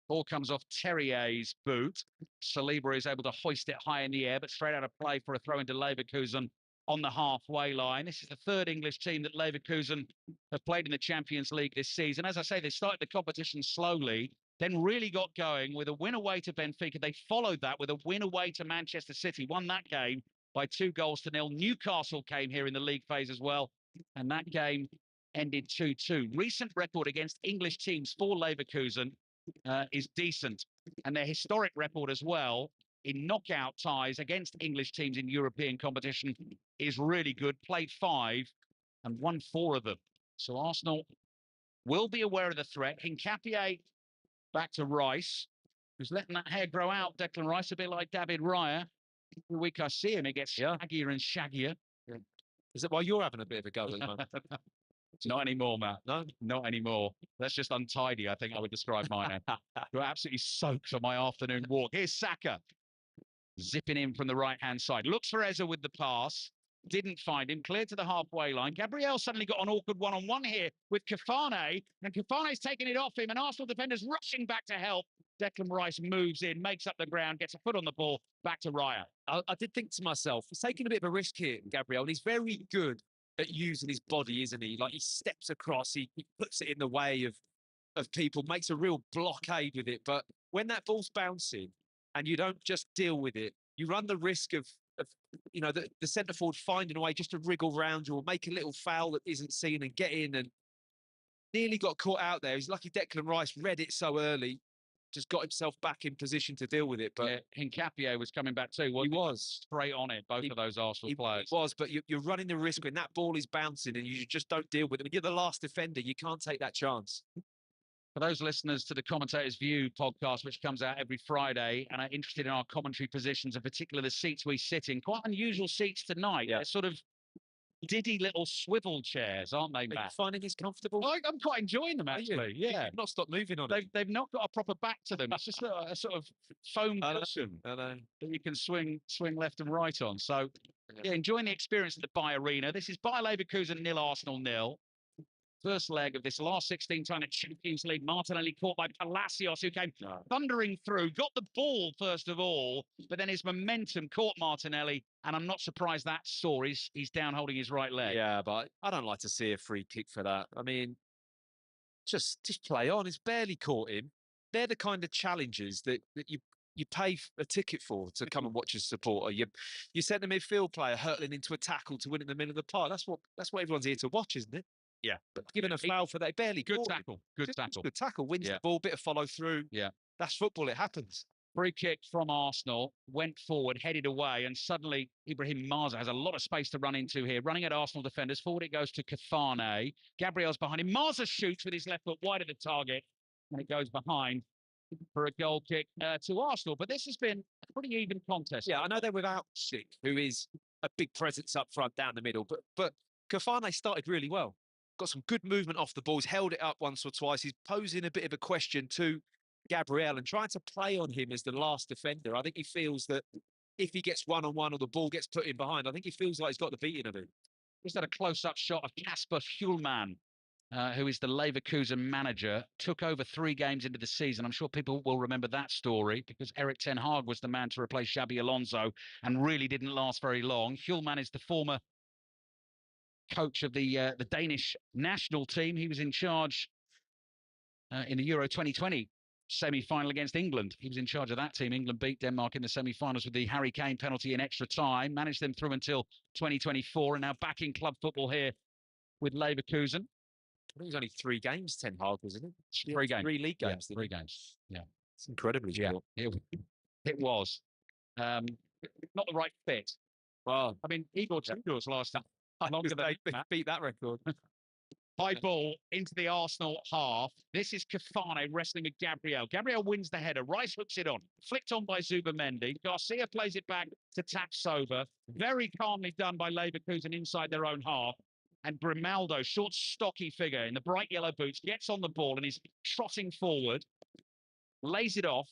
Ball comes off Terrier's boot. Saliba is able to hoist it high in the air, but straight out of play for a throw into Leverkusen on the halfway line. This is the 3rd English team that Leverkusen have played in the Champions League this season. As I say, they started the competition slowly, then really got going with a win away to Benfica. They followed that with a win away to Manchester City, won that game by 2-0. Newcastle came here in the league phase as well, and that game ended 2-2. Recent record against English teams for Leverkusen is decent, and their historic record as well in knockout ties against English teams in European competition is really good. Played 5 and won 4 of them. So Arsenal will be aware of the threat. Hincapié back to Rice, who's letting that hair grow out. Declan Rice, a bit like David Raya. Every week I see him, it gets shaggier and shaggier. Yeah. Is that why you're having a bit of a go at the moment? Not anymore, Matt. No, not anymore. That's just untidy, I think I would describe mine as. You're absolutely soaked for my afternoon walk. Here's Saka, zipping in from the right-hand side. Looks for Eza with the pass. Didn't find him. Cleared to the halfway line. Gabriel suddenly got an awkward one-on-one here with Kafane, and Kafane's taking it off him, and Arsenal defenders rushing back to help. Declan Rice moves in, makes up the ground, gets a foot on the ball, back to Raya. I did think to myself, he's taking a bit of a risk here, Gabriel, and he's very good at using his body, isn't he? Like, he steps across, he puts it in the way of people, makes a real blockade with it. But when that ball's bouncing and you don't just deal with it, you run the risk of the centre forward finding a way just to wriggle round you or make a little foul that isn't seen and get in, and nearly got caught out there. He's lucky Declan Rice read it so early, just got himself back in position to deal with it. But Hincapié was coming back too. He was straight on it, both of those Arsenal players. He was, but you're running the risk when that ball is bouncing and you just don't deal with it. When you're the last defender, you can't take that chance. For those listeners to the Commentator's View podcast, which comes out every Friday, and are interested in our commentary positions, and particularly the seats we sit in, quite unusual seats tonight. They're sort of diddy little swivel chairs, aren't they, Matt? Are you finding this comfortable? I'm quite enjoying them, actually. Yeah. You've not stopped moving on it. They've not got a proper back to them. It's just a sort of foam cushion that you can swing left and right on. So, enjoying the experience at the Bayer Arena. This is Bayer Leverkusen 0, Arsenal 0. First leg of this last 16-time Champions League. Martinelli caught by Palacios, who came thundering through, got the ball first of all, but then his momentum caught Martinelli, and I'm not surprised that's sore. He's down holding his right leg. Yeah, but I don't like to see a free kick for that. I mean, just play on. It's barely caught him. They're the kind of challenges that you pay a ticket for to come and watch as a supporter. You send a midfield player hurtling into a tackle to win in the middle of the park. That's what everyone's here to watch, isn't it? Yeah, but given a foul for that, barely good caught tackle. Him. Good tackle. Wins the ball, bit of follow through. Yeah, that's football. It happens. Free kick from Arsenal, went forward, headed away, and suddenly Ibrahim Marza has a lot of space to run into here. Running at Arsenal defenders, forward it goes to Kafane. Gabriel's behind him. Marza shoots with his left foot wide of the target, and it goes behind for a goal kick to Arsenal. But this has been a pretty even contest. Yeah, I know they're without Schick, who is a big presence up front, down the middle, but Kafane started really well. Got some good movement off the ball. He's held it up once or twice. He's posing a bit of a question to Gabriel and trying to play on him as the last defender. I think he feels that if he gets one-on-one or the ball gets put in behind, I think he feels like he's got the beating of him. Just had a close-up shot of Kasper Hjulman, who is the Leverkusen manager, took over 3 games into the season. I'm sure people will remember that story because Erik ten Hag was the man to replace Xabi Alonso and really didn't last very long. Hjulman is the former coach of the Danish national team. He was in charge in the Euro 2020 semi-final against England. He was in charge of that team. England beat Denmark in the semi-finals with the Harry Kane penalty in extra time, managed them through until 2024, and now back in club football here with Leverkusen. I think it was only 3 games, Ten Hag, wasn't it? 3 games. 3 league games. Yeah, 3 games. Yeah. It's incredibly short. It was. Not the right fit. Well, I mean, Igor Tudor's last time. Longer than beat that record. High ball into the Arsenal half. This is Kafane wrestling with Gabriel. Gabriel wins the header. Rice hooks it on. Flicked on by Zubimendi. Garcia plays it back to Tapsoba. Very calmly done by Leverkusen inside their own half. And Grimaldo, short, stocky figure in the bright yellow boots, gets on the ball and is trotting forward. Lays it off.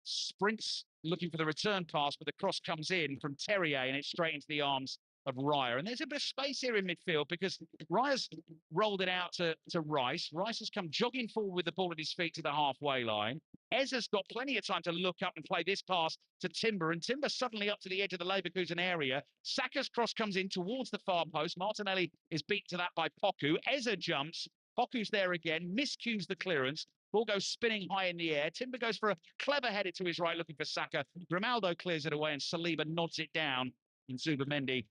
Sprints looking for the return pass, but the cross comes in from Terrier and it's straight into the arms of Raya. And there's a bit of space here in midfield because Raya's rolled it out to Rice. Rice has come jogging forward with the ball at his feet to the halfway line. Ezza's got plenty of time to look up and play this pass to Timber, and Timber suddenly up to the edge of the Leverkusen area. Saka's cross comes in towards the far post. Martinelli is beaten to that by Poku. Ezza jumps. Poku's there again, miscues the clearance. Ball goes spinning high in the air. Timber goes for a clever header to his right, looking for Saka. Grimaldo clears it away, and Saliba nods it down. And Zubimendi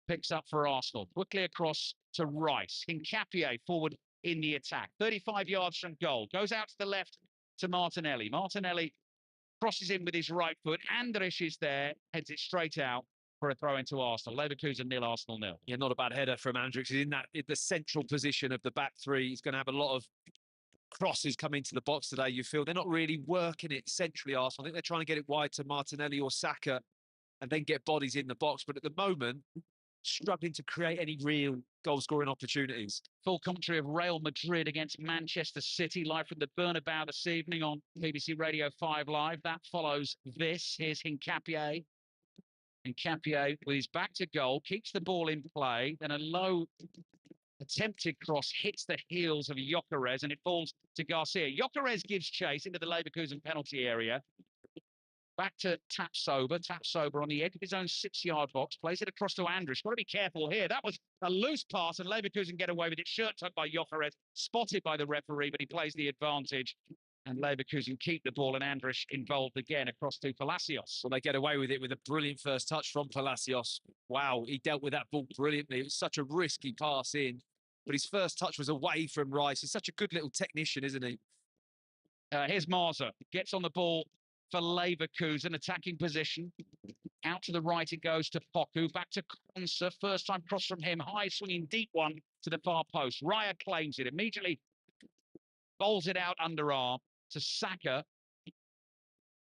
picks up for Arsenal. Quickly across to Rice. Hincapié forward in the attack. 35 yards from goal. Goes out to the left to Martinelli. Martinelli crosses in with his right foot. Andrich is there. Heads it straight out for a throw into Arsenal. Leverkusen 0, Arsenal 0. Yeah, not a bad header from Andrich. He's in the central position of the back three. He's going to have a lot of crosses come into the box today, you feel. They're not really working it centrally, Arsenal. I think they're trying to get it wide to Martinelli or Saka and then get bodies in the box. But at the moment, struggling to create any real goal-scoring opportunities. Full commentary of Real Madrid against Manchester City, live from the Bernabeu this evening on BBC Radio 5 Live. That follows this. Here's Hincapié. Hincapié with his back to goal, keeps the ball in play, then a low Attempted cross hits the heels of Gyökeres and it falls to Garcia. Gyökeres gives chase into the Leverkusen penalty area. Back to Tapsoba. Tapsoba on the edge of his own 6-yard box. Plays it across to Andrich. Got to be careful here. That was a loose pass and Leverkusen get away with it. Shirt tucked by Gyökeres. Spotted by the referee, but he plays the advantage. And Leverkusen keep the ball and Andrich involved again across to Palacios. Well, they get away with it with a brilliant first touch from Palacios. Wow, he dealt with that ball brilliantly. It was such a risky pass in, but his first touch was away from Rice. He's such a good little technician, isn't he? Here's Marza. Gets on the ball for Leverkusen, attacking position. Out to the right it goes to Poku. Back to Konsa. First time cross from him. High swinging deep one to the far post. Raya claims it. Immediately bowls it out underarm to Saka,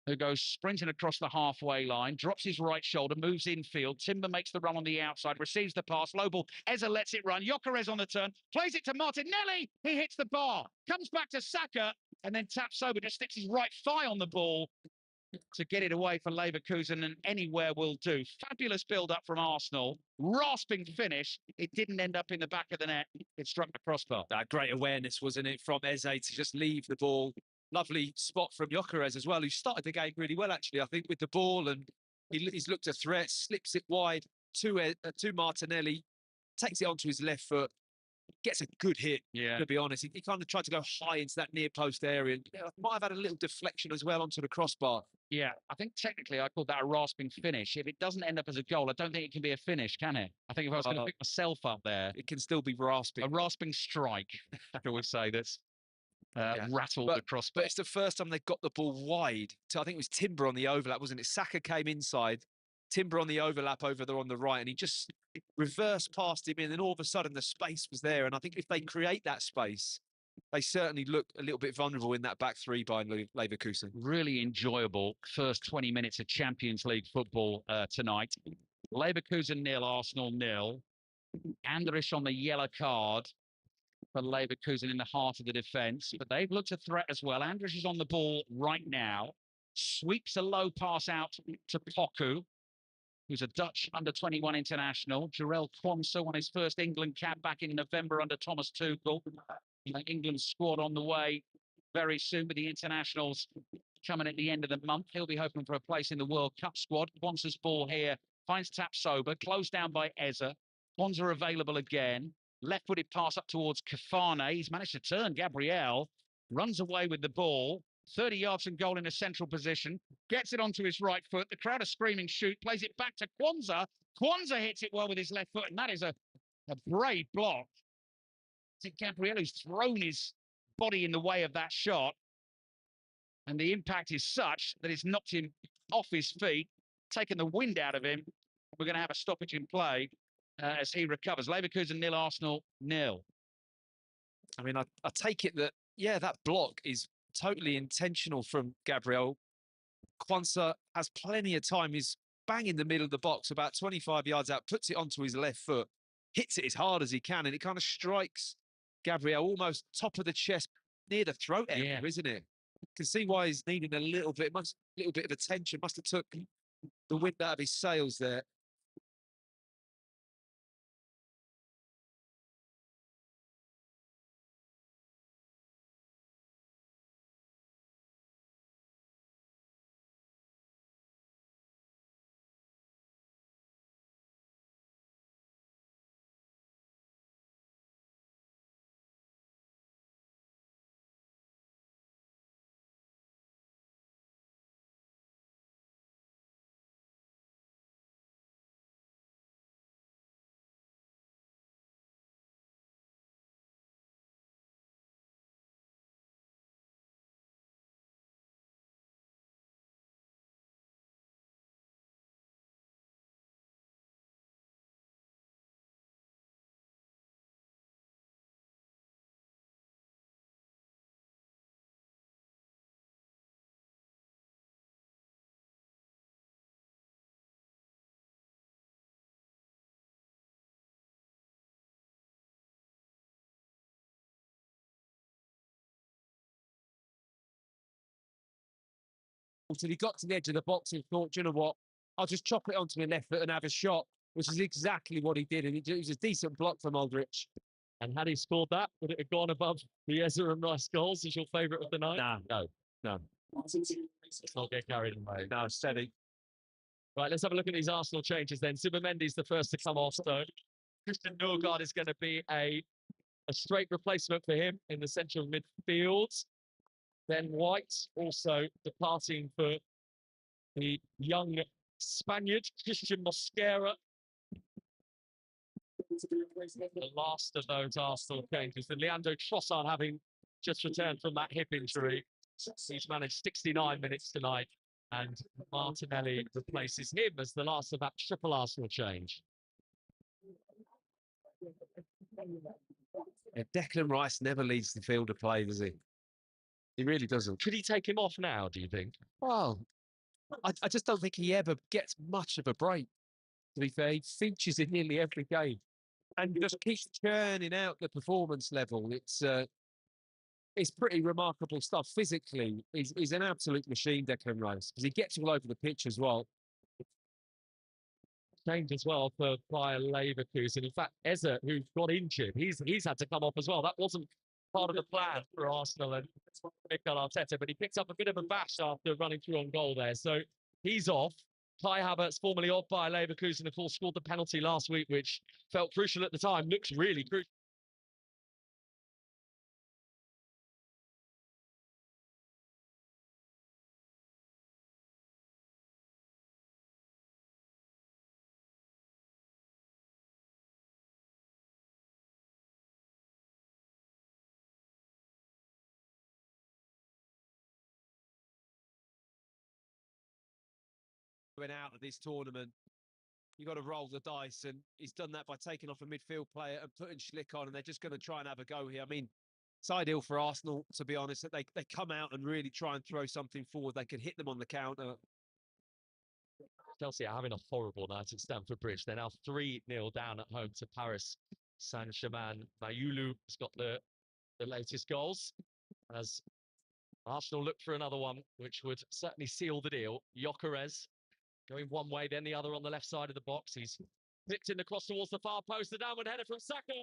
who goes sprinting across the halfway line, drops his right shoulder, moves infield. Timber makes the run on the outside, receives the pass. Low ball. Eza lets it run. Gyökeres on the turn, plays it to Martinelli. He hits the bar, comes back to Saka, and then Tapsoba just sticks his right thigh on the ball to get it away for Leverkusen, and anywhere will do. Fabulous build-up from Arsenal. Rasping finish. It didn't end up in the back of the net. It struck the crossbar. That great awareness, wasn't it, from Eze to just leave the ball. Lovely spot from Gyökeres as well, who started the game really well, actually, I think, with the ball. And he's looked a threat, slips it wide to Martinelli, takes it onto his left foot, gets a good hit, to be honest. He kind of tried to go high into that near post area. Might have had a little deflection as well onto the crossbar. Yeah, I think technically I call that a rasping finish. If it doesn't end up as a goal, I don't think it can be a finish, can it? I think if I was going to pick myself up there... It can still be rasping. A rasping strike, I can always say that's rattled the crossbar. But it's the first time they got the ball wide. I think it was Timber on the overlap, wasn't it? Saka came inside, Timber on the overlap over there on the right, and he just reversed past him in, and all of a sudden the space was there. And I think if they create that space, they certainly look a little bit vulnerable in that back three by Leverkusen. Really enjoyable first 20 minutes of Champions League football tonight. Leverkusen 0, Arsenal 0. Andrich on the yellow card for Leverkusen in the heart of the defence, but they've looked a threat as well. Andrich is on the ball right now. Sweeps a low pass out to Poku, who's a Dutch under-21 international. Jarell Quansah won his first England cap back in November under Thomas Tuchel. England's squad on the way very soon with the internationals coming at the end of the month. He'll be hoping for a place in the World Cup squad. Quansah's ball here finds Tapsoba, closed down by Eza. Quansah available again. Left-footed pass up towards Kafane. He's managed to turn Gabriel. Runs away with the ball. 30 yards from goal in a central position. Gets it onto his right foot. The crowd are screaming shoot. Plays it back to Quansah. Quansah hits it well with his left foot, and that is a brave block. I think Gabriel who's thrown his body in the way of that shot. And the impact is such that it's knocked him off his feet, taken the wind out of him. We're going to have a stoppage in play as he recovers. Leverkusen 0, Arsenal 0. I mean, I take it that, that block is totally intentional from Gabriel. Quansah has plenty of time. He's bang in the middle of the box, about 25 yards out, puts it onto his left foot, hits it as hard as he can, and it kind of strikes Gabriel almost top of the chest, near the throat area, isn't it? You can see why he's needing a little bit of attention. Must have took the wind out of his sails there. Until he got to the edge of the box and thought, you know what, I'll just chop it onto my left foot and have a shot, which is exactly what he did. And it was a decent block from Aldrich. And had he scored that, would it have gone above the Ezra and Rice goals as your favourite of the night? No. Let's not get carried away. No, steady. Right, let's have a look at these Arsenal changes then. Zubimendi's the first to come off, so Christian Nørgaard is going to be a straight replacement for him in the central midfield. Then White also departing for the young Spaniard, Christian Mosquera. The last of those Arsenal changes. And Leandro Trossard having just returned from that hip injury. He's managed 69 minutes tonight. And Martinelli replaces him as the last of that triple Arsenal change. Yeah, Declan Rice never leads the field of play, does he? He really doesn't. Could he take him off now, do you think? Well, I just don't think he ever gets much of a break, to be fair. He features in nearly every game and just keeps churning out the performance level. It's pretty remarkable stuff. Physically, he's an absolute machine, Declan Rice, because he gets all over the pitch as well. Change as well for Bayer Leverkusen. In fact, Eze, who got injured, he's had to come off as well. That wasn't part of the plan for Arsenal and Mikel Arteta, but he picked up a bit of a bash after running through on goal there. So he's off. Kai Havertz, formerly of Bayer Leverkusen, of course, scored the penalty last week, which felt crucial at the time. Looks really crucial. Went out of this tournament, you got to roll the dice, and he's done that by taking off a midfield player and putting Schlick on, and they're just going to try and have a go here. I mean, it's ideal for Arsenal, to be honest, that they come out and really try and throw something forward. They can hit them on the counter. Chelsea are having a horrible night at Stamford Bridge. They're now 3-0 down at home to Paris Saint-Germain. Mayulu has got the latest goals as Arsenal look for another one, which would certainly seal the deal. Gyökeres going one way, then the other on the left side of the box. He's flicked in the cross towards the far post. The downward header from Saka.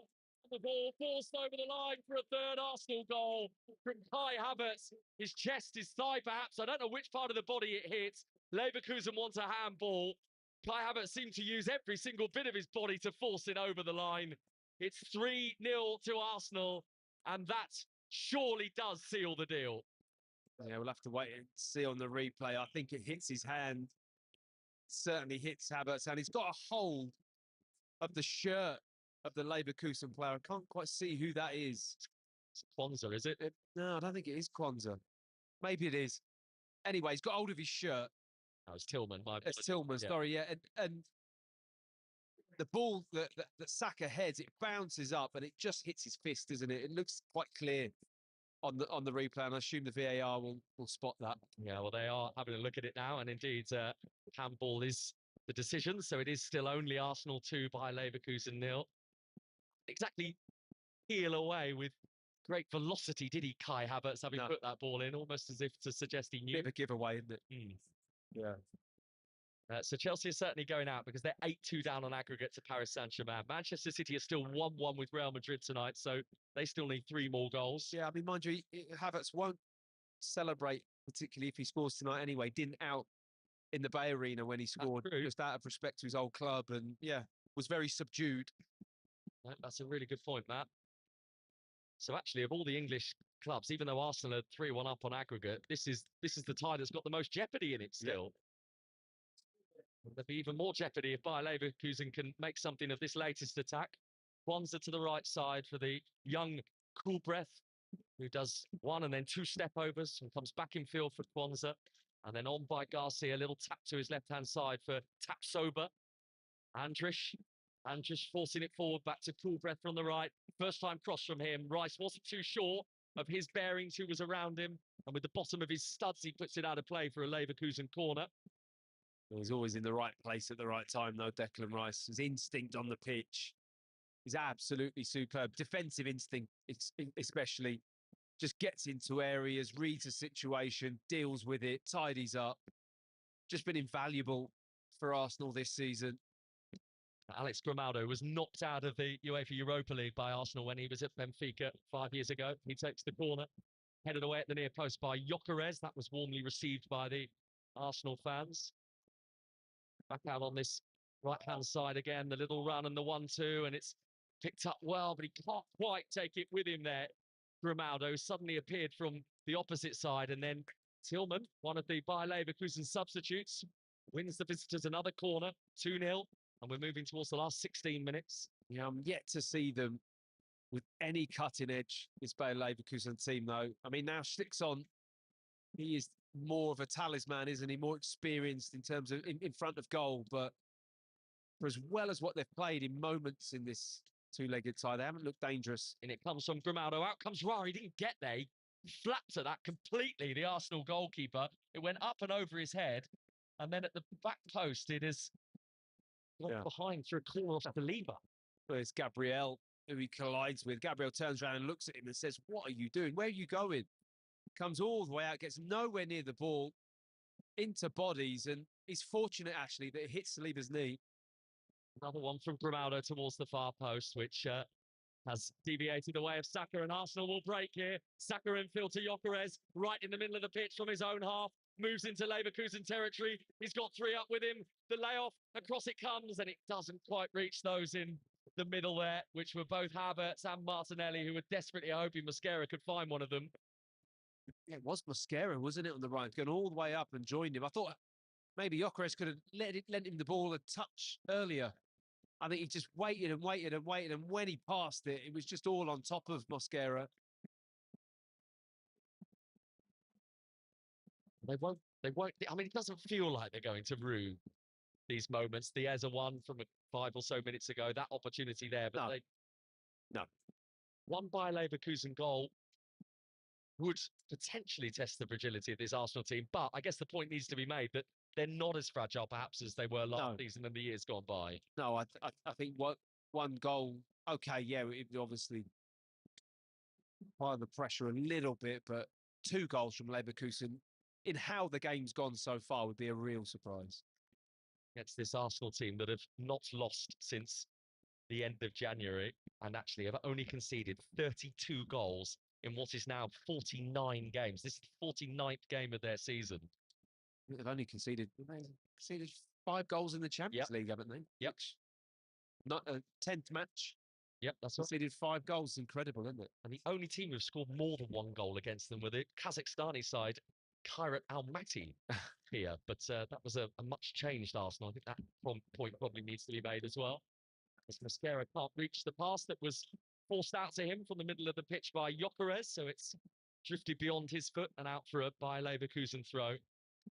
The ball forced over the line for a third Arsenal goal from Kai Havertz. His chest, his thigh perhaps. I don't know which part of the body it hits. Leverkusen wants a handball. Kai Havertz seemed to use every single bit of his body to force it over the line. It's 3-0 to Arsenal, and that surely does seal the deal. Yeah, we'll have to wait and see on the replay. I think it hits his hand. Certainly hits Havertz, and he's got a hold of the shirt of the Leverkusen player. I can't quite see who that is. It's Kwanzaa, is it? No, I don't think it is Kwanzaa. Maybe it is. Anyway, he's got hold of his shirt. That was Tillman. It's Tillman, sorry, yeah. And the ball that Saka heads, it bounces up and it just hits his fist, doesn't it? It looks quite clear on the replay, and I assume the VAR will spot that. Yeah, well, they are having a look at it now, and indeed, handball is the decision, so it is still only Arsenal 2 by Leverkusen 0. Exactly heel away with great velocity, did he, Kai Havertz, having put that ball in, almost as if to suggest he knew. Bit of a giveaway, isn't it? Yeah. So Chelsea is certainly going out because they're 8-2 down on aggregate to Paris Saint-Germain. Manchester City are still 1-1 with Real Madrid tonight, so they still need 3 more goals. Yeah, I mean, mind you, Havertz won't celebrate, particularly if he scores tonight anyway. Didn't out in the Bay Arena when he scored, just out of respect to his old club, and yeah, was very subdued. That's a really good point, Matt. So actually, of all the English clubs, even though Arsenal are 3-1 up on aggregate, this is the tie that's got the most jeopardy in it still. Yeah. There'll be even more jeopardy if Bayer Leverkusen can make something of this latest attack. Kwanzaa to the right side for the young cool breath, who does 1 and then 2 step overs and comes back in field for Kwanzaa. And then on by Garcia, a little tap to his left-hand side for Tapsoba. Andrich forcing it forward back to cool breath from the right. First time cross from him. Rice wasn't too sure of his bearings, who was around him. And with the bottom of his studs, he puts it out of play for a Leverkusen corner. He's always in the right place at the right time, though, Declan Rice. His instinct on the pitch is absolutely superb. Defensive instinct, especially, just gets into areas, reads a situation, deals with it, tidies up. Just been invaluable for Arsenal this season. Alex Grimaldo was knocked out of the UEFA Europa League by Arsenal when he was at Benfica 5 years ago. He takes the corner, headed away at the near post by Gyökeres. That was warmly received by the Arsenal fans. Back out on this right-hand side again, the little run and the 1-2, and it's picked up well, but he can't quite take it with him there. Grimaldo suddenly appeared from the opposite side, and then Tillman, one of the Bayer Leverkusen substitutes, wins the visitors another corner, 2-0, and we're moving towards the last 16 minutes. Yeah, I'm yet to see them with any cutting edge, this Bayer Leverkusen team, though. I mean, now Schlickson, he is more of a talisman, isn't he? More experienced in terms of in front of goal, but for as well as what they've played in moments in this two-legged tie, they haven't looked dangerous. And it comes from Grimaldo. Out comes Rara. He didn't get there. He flapped at that completely, the Arsenal goalkeeper. It went up and over his head. And then at the back post, it is behind through a corner off the lever. Well, it's Gabriel who he collides with. Gabriel turns around and looks at him and says, "What are you doing? Where are you going?" Comes all the way out, gets nowhere near the ball, into bodies, and he's fortunate, actually, that it hits the lever's knee. Another one from Grimaldo towards the far post, which has deviated away of Saka, and Arsenal will break here. Saka infield to Gyökeres, right in the middle of the pitch from his own half, moves into Leverkusen territory. He's got three up with him. The layoff, across it comes, and it doesn't quite reach those in the middle there, which were both Havertz and Martinelli, who were desperately hoping Mosquera could find one of them. Yeah, it was Mosquera, wasn't it, on the right, going all the way up and joined him. I thought maybe Gyökeres could have lent him the ball a touch earlier. I think he just waited and waited and waited, and when he passed it, it was just all on top of Mosquera. They won't. I mean, it doesn't feel like they're going to rue these moments. The Eza one from 5 or so minutes ago, that opportunity there, but no. One by Leverkusen goal would potentially test the fragility of this Arsenal team, but I guess the point needs to be made that they're not as fragile, perhaps, as they were last season and the years gone by. No, I think one goal, okay, yeah, it obviously apply the pressure a little bit, but 2 goals from Leverkusen in how the game's gone so far would be a real surprise. It's this Arsenal team that have not lost since the end of January and actually have only conceded 32 goals in what is now 49 games. This is the 49th game of their season. They've only conceded 5 goals in the Champions League, haven't they? Yep. Not a 10th match. Yep, that's right. Conceded 5 goals. Incredible, isn't it? And the only team who've scored more than 1 goal against them were the Kazakhstani side, Kairat Almaty here. But that was a much changed Arsenal. I think that point probably needs to be made as well. As Mosquera can't reach the pass that was forced out to him from the middle of the pitch by Gyökeres, so it's drifted beyond his foot and out for a Bayer Leverkusen throw.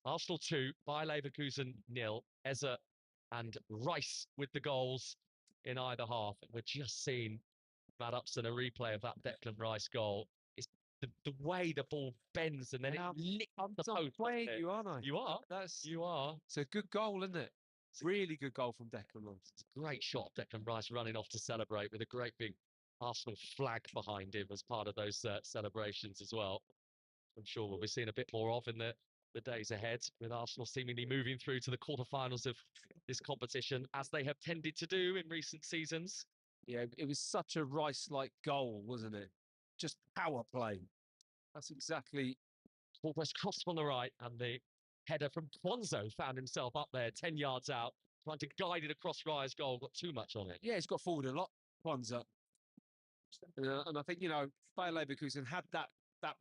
Arsenal 2, Bayer Leverkusen 0. Eza and Rice with the goals in either half. We're just seeing Matt Upson, a replay of that Declan Rice goal. It's the way the ball bends and then it licks the post. You aren't I? You are. You are. It's a good goal, isn't it? It's a really good goal from Declan Rice. It's a great shot. Declan Rice running off to celebrate with a great big Arsenal flag behind him as part of those celebrations as well. I'm sure we'll be seeing a bit more of in the days ahead, with Arsenal seemingly moving through to the quarterfinals of this competition, as they have tended to do in recent seasons. Yeah, it was such a Rice-like goal, wasn't it? Just power play. That's exactly... Almost crossed on the right, and the header from Kwanzo found himself up there, 10 yards out, trying to guide it across Raya's goal, got too much on it. Yeah, he's got forward a lot, Kwanzo. And I think, Bayer Leverkusen had that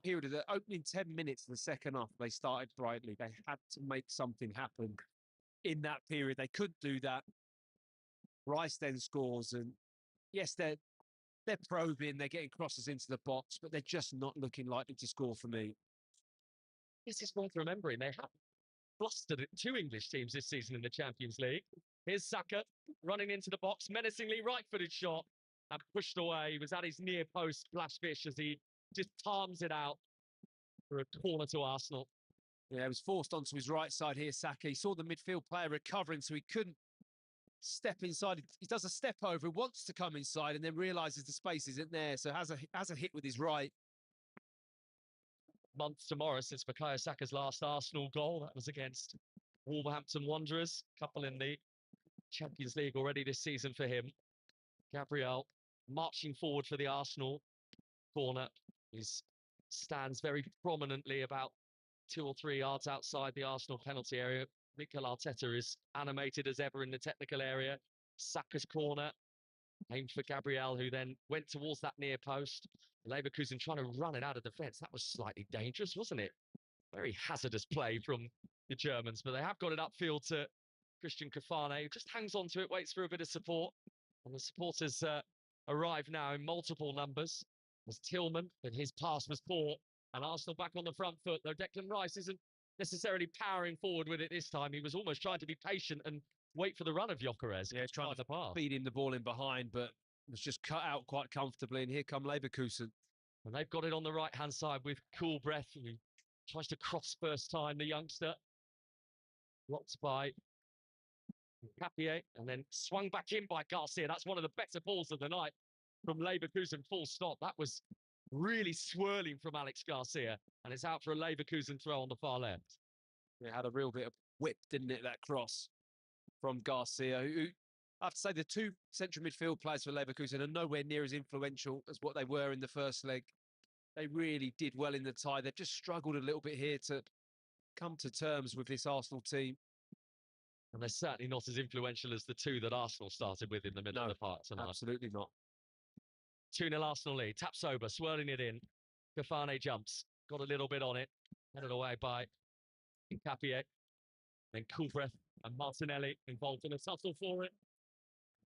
period of the opening 10 minutes of the second half. They started brightly. They had to make something happen in that period. They couldn't do that. Rice then scores, and yes, they're probing, they're getting crosses into the box, but they're just not looking likely to score for me. This is worth remembering. They have flustered 2 English teams this season in the Champions League. Here's Saka running into the box, menacingly right-footed shot, and pushed away. He was at his near post, splash fish, as he just palms it out for a corner to Arsenal. Yeah, he was forced onto his right side here, Saka. He saw the midfield player recovering, so he couldn't step inside. He does a step over, wants to come inside, and then realises the space isn't there, so has a hit with his right. Month tomorrow since Bukayo Saka's last Arsenal goal. That was against Wolverhampton Wanderers. Couple in the Champions League already this season for him. Gabriel marching forward for the Arsenal corner. He stands very prominently about 2 or 3 yards outside the Arsenal penalty area. Mikel Arteta is animated as ever in the technical area. Saka's corner, aimed for Gabriel, who then went towards that near post. Leverkusen trying to run it out of defence. That was slightly dangerous, wasn't it? Very hazardous play from the Germans, but they have got it upfield to Christian Kafane, who just hangs on to it, waits for a bit of support. And the supporters arrive now in multiple numbers. There's Tillman, but his pass was poor. And Arsenal back on the front foot, though Declan Rice isn't necessarily powering forward with it this time. He was almost trying to be patient and wait for the run of Gyökeres. Yeah, trying to feed him the ball in behind, but was just cut out quite comfortably. And here come Leverkusen. And they've got it on the right-hand side with Cool Breath, who tries to cross first time, the youngster. Blocked by Capier, and then swung back in by Garcia. That's one of the better balls of the night from Leverkusen, full stop. That was really swirling from Alex Garcia, and it's out for a Leverkusen throw on the far left. It had a real bit of whip, didn't it, that cross from Garcia, who I have to say the 2 central midfield players for Leverkusen are nowhere near as influential as what they were in the first leg. They really did well in the tie. They've just struggled a little bit here to come to terms with this Arsenal team. And they're certainly not as influential as the 2 that Arsenal started with in the middle of the park tonight. Absolutely not. 2-0 Arsenal lead. Tapsoba swirling it in. Kafane jumps. Got a little bit on it. Headed away by Capier. Then Cool Breath and Martinelli involved in a tussle for it.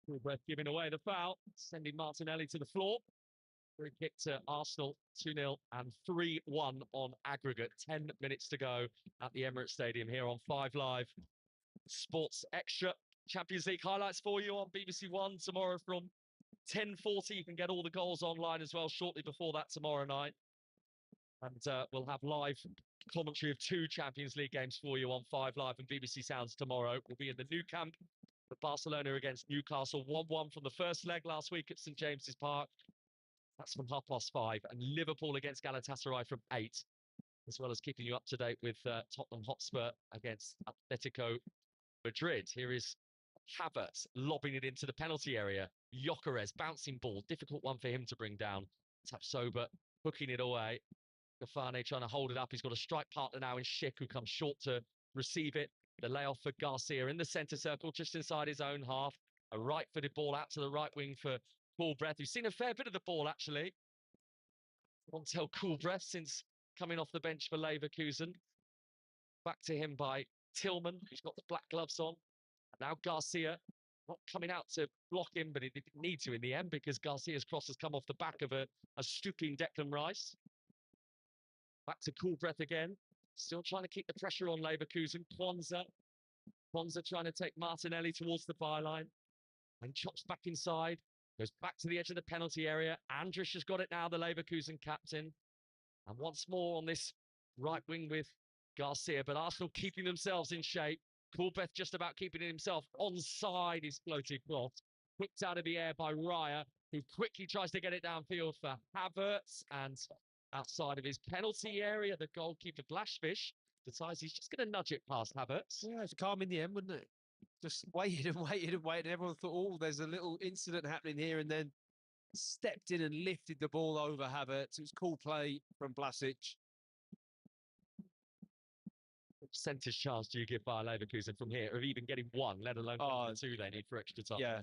Cool Breath giving away the foul. Sending Martinelli to the floor. Free kick to Arsenal. 2-0 and 3-1 on aggregate. 10 minutes to go at the Emirates Stadium here on 5 Live. Sports Extra. Champions League highlights for you on BBC One tomorrow from 10:40. You can get all the goals online as well shortly before that tomorrow night. And we'll have live commentary of 2 Champions League games for you on 5 Live and BBC Sounds tomorrow. We'll be in the Nou Camp for Barcelona against Newcastle. 1-1 from the first leg last week at St James's Park. That's from 5:30. And Liverpool against Galatasaray from 8. As well as keeping you up to date with Tottenham Hotspur against Atletico Madrid. Here is Havertz lobbing it into the penalty area. Gyökeres, bouncing ball, difficult one for him to bring down. Tapsoba hooking it away. Kafane trying to hold it up. He's got a strike partner now in Schick, who comes short to receive it. The layoff for Garcia in the centre circle, just inside his own half. A right-footed ball out to the right wing for Cool Breath, who's seen a fair bit of the ball, actually. Won't tell Cool Breath since coming off the bench for Leverkusen. Back to him by Tillman, who's got the black gloves on. And now Garcia, not coming out to block him, but he didn't need to in the end because Garcia's cross has come off the back of a stooping Declan Rice. Back to Cool Breath again. Still trying to keep the pressure on Leverkusen. Kwanzaa trying to take Martinelli towards the byline. And chops back inside. Goes back to the edge of the penalty area. Andrich has got it now, the Leverkusen captain. And once more on this right wing with Garcia. But Arsenal keeping themselves in shape. Cool Breath just about keeping it himself. Onside his floating cross. Whipped out of the air by Raya, who quickly tries to get it downfield for Havertz. And outside of his penalty area, the goalkeeper Blashfish decides he's just going to nudge it past Havertz. Yeah, it's calm in the end, wouldn't it? Just waited and waited and waited. Everyone thought, oh, there's a little incident happening here, and then stepped in and lifted the ball over Havertz. It was cool play from Blasic. What percentage chance do you give Bayer Leverkusen from here of even getting 1, let alone 2 they need for extra time? Yeah,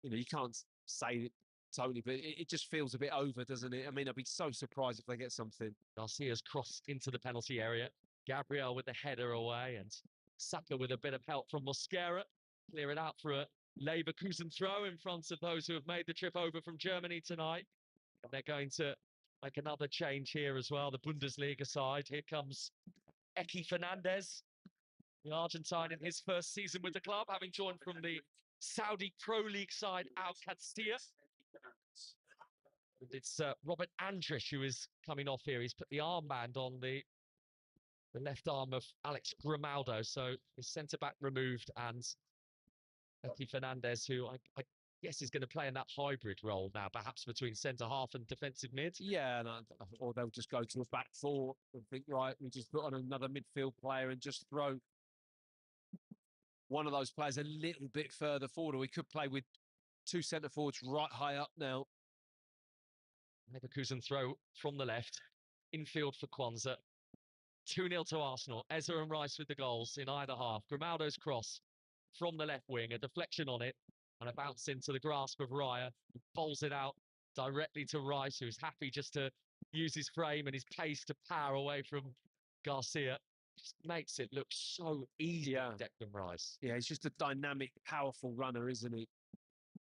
you can't say it totally, but it just feels a bit over, doesn't it? I mean, I'd be so surprised if they get something. Garcia's crossed into the penalty area. Gabriel with the header away, and Saka with a bit of help from Mosquera. Clear it out for a Leverkusen throw in front of those who have made the trip over from Germany tonight. And they're going to make another change here as well, the Bundesliga side. Here comes Eki Fernandez, the Argentine in his first season with the club, having joined from the Saudi Pro League side Al Qadsiya. It's Robert Andrich who is coming off here. He's put the armband on the left arm of Alex Grimaldo, so his centre-back removed, and Eki Fernandez, who I guess is going to play in that hybrid role now, perhaps between centre-half and defensive mid. Yeah, or they'll just go to a back 4 and think, right, we just put on another midfield player and just throw one of those players a little bit further forward, or we could play with two centre forwards right high up now. Leverkusen throw from the left, infield for Kwanzaa. 2-0 to Arsenal. Ezra and Rice with the goals in either half. Grimaldo's cross from the left wing, a deflection on it, and a bounce into the grasp of Raya, who bowls it out directly to Rice, who's happy just to use his frame and his pace to power away from Garcia. Just makes it look so easy, Declan Rice. Yeah, he's just a dynamic, powerful runner, isn't he?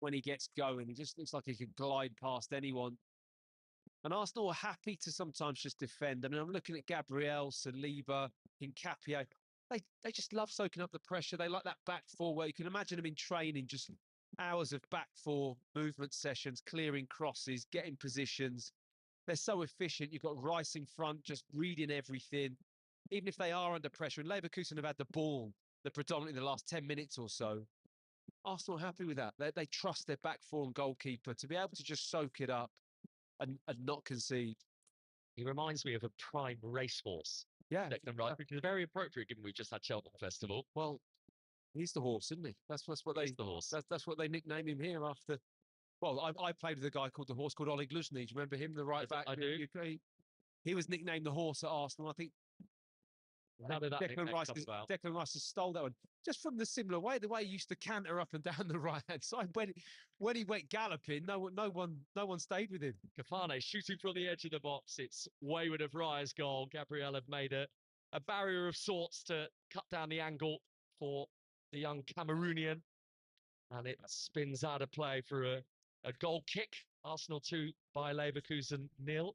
When he gets going, he just looks like he could glide past anyone. And Arsenal are happy to sometimes just defend. I mean, I'm looking at Gabriel, Saliba, Hincapié. They just love soaking up the pressure. They like that back four where you can imagine them in training, just hours of back four movement sessions, clearing crosses, getting positions. They're so efficient. You've got Rice in front, just reading everything. Even if they are under pressure, and Leverkusen have had the ball predominantly the last 10 minutes or so, Arsenal are happy with that. They trust their back four and goalkeeper to be able to just soak it up and not concede. He reminds me of a prime racehorse. Yeah. Declan Rice, which is very appropriate given we've just had Cheltenham Festival. Well, he's the horse, isn't he? That's what that's what they nickname him here after. Well, I played with a guy called the horse called Oleg Luzhny. Do you remember him, the right back? I do. He was nicknamed the horse at Arsenal. I think Declan Rice has stole that one just from the similar way, the way he used to canter up and down the right hand side. When he went galloping, no one stayed with him. Kafane shooting from the edge of the box. It's wayward of Raya's goal. Gabriel have made a barrier of sorts to cut down the angle for the young Cameroonian, and it spins out of play for a goal kick. Arsenal 2 by Leverkusen 0.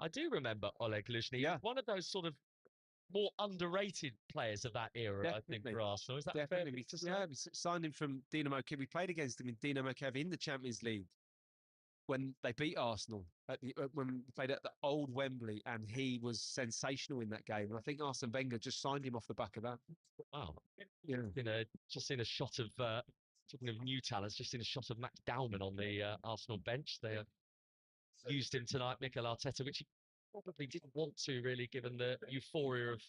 I do remember Oleg Luzhny. Yeah. One of those sort of more underrated players of that era, definitely. I think, for Arsenal. Is that definitely fair? Yeah, we signed him from Dinamo Kiev. We played against him in Dinamo Kiev in the Champions League when they beat Arsenal when we played at the old Wembley, and he was sensational in that game. And I think Arsene Wenger just signed him off the back of that. Wow. Yeah. Just seen a shot of talking of new talents. Just seen a shot of Max Dowman on the Arsenal bench. They used him tonight, Mikel Arteta, which he probably didn't want to, really, given the euphoria of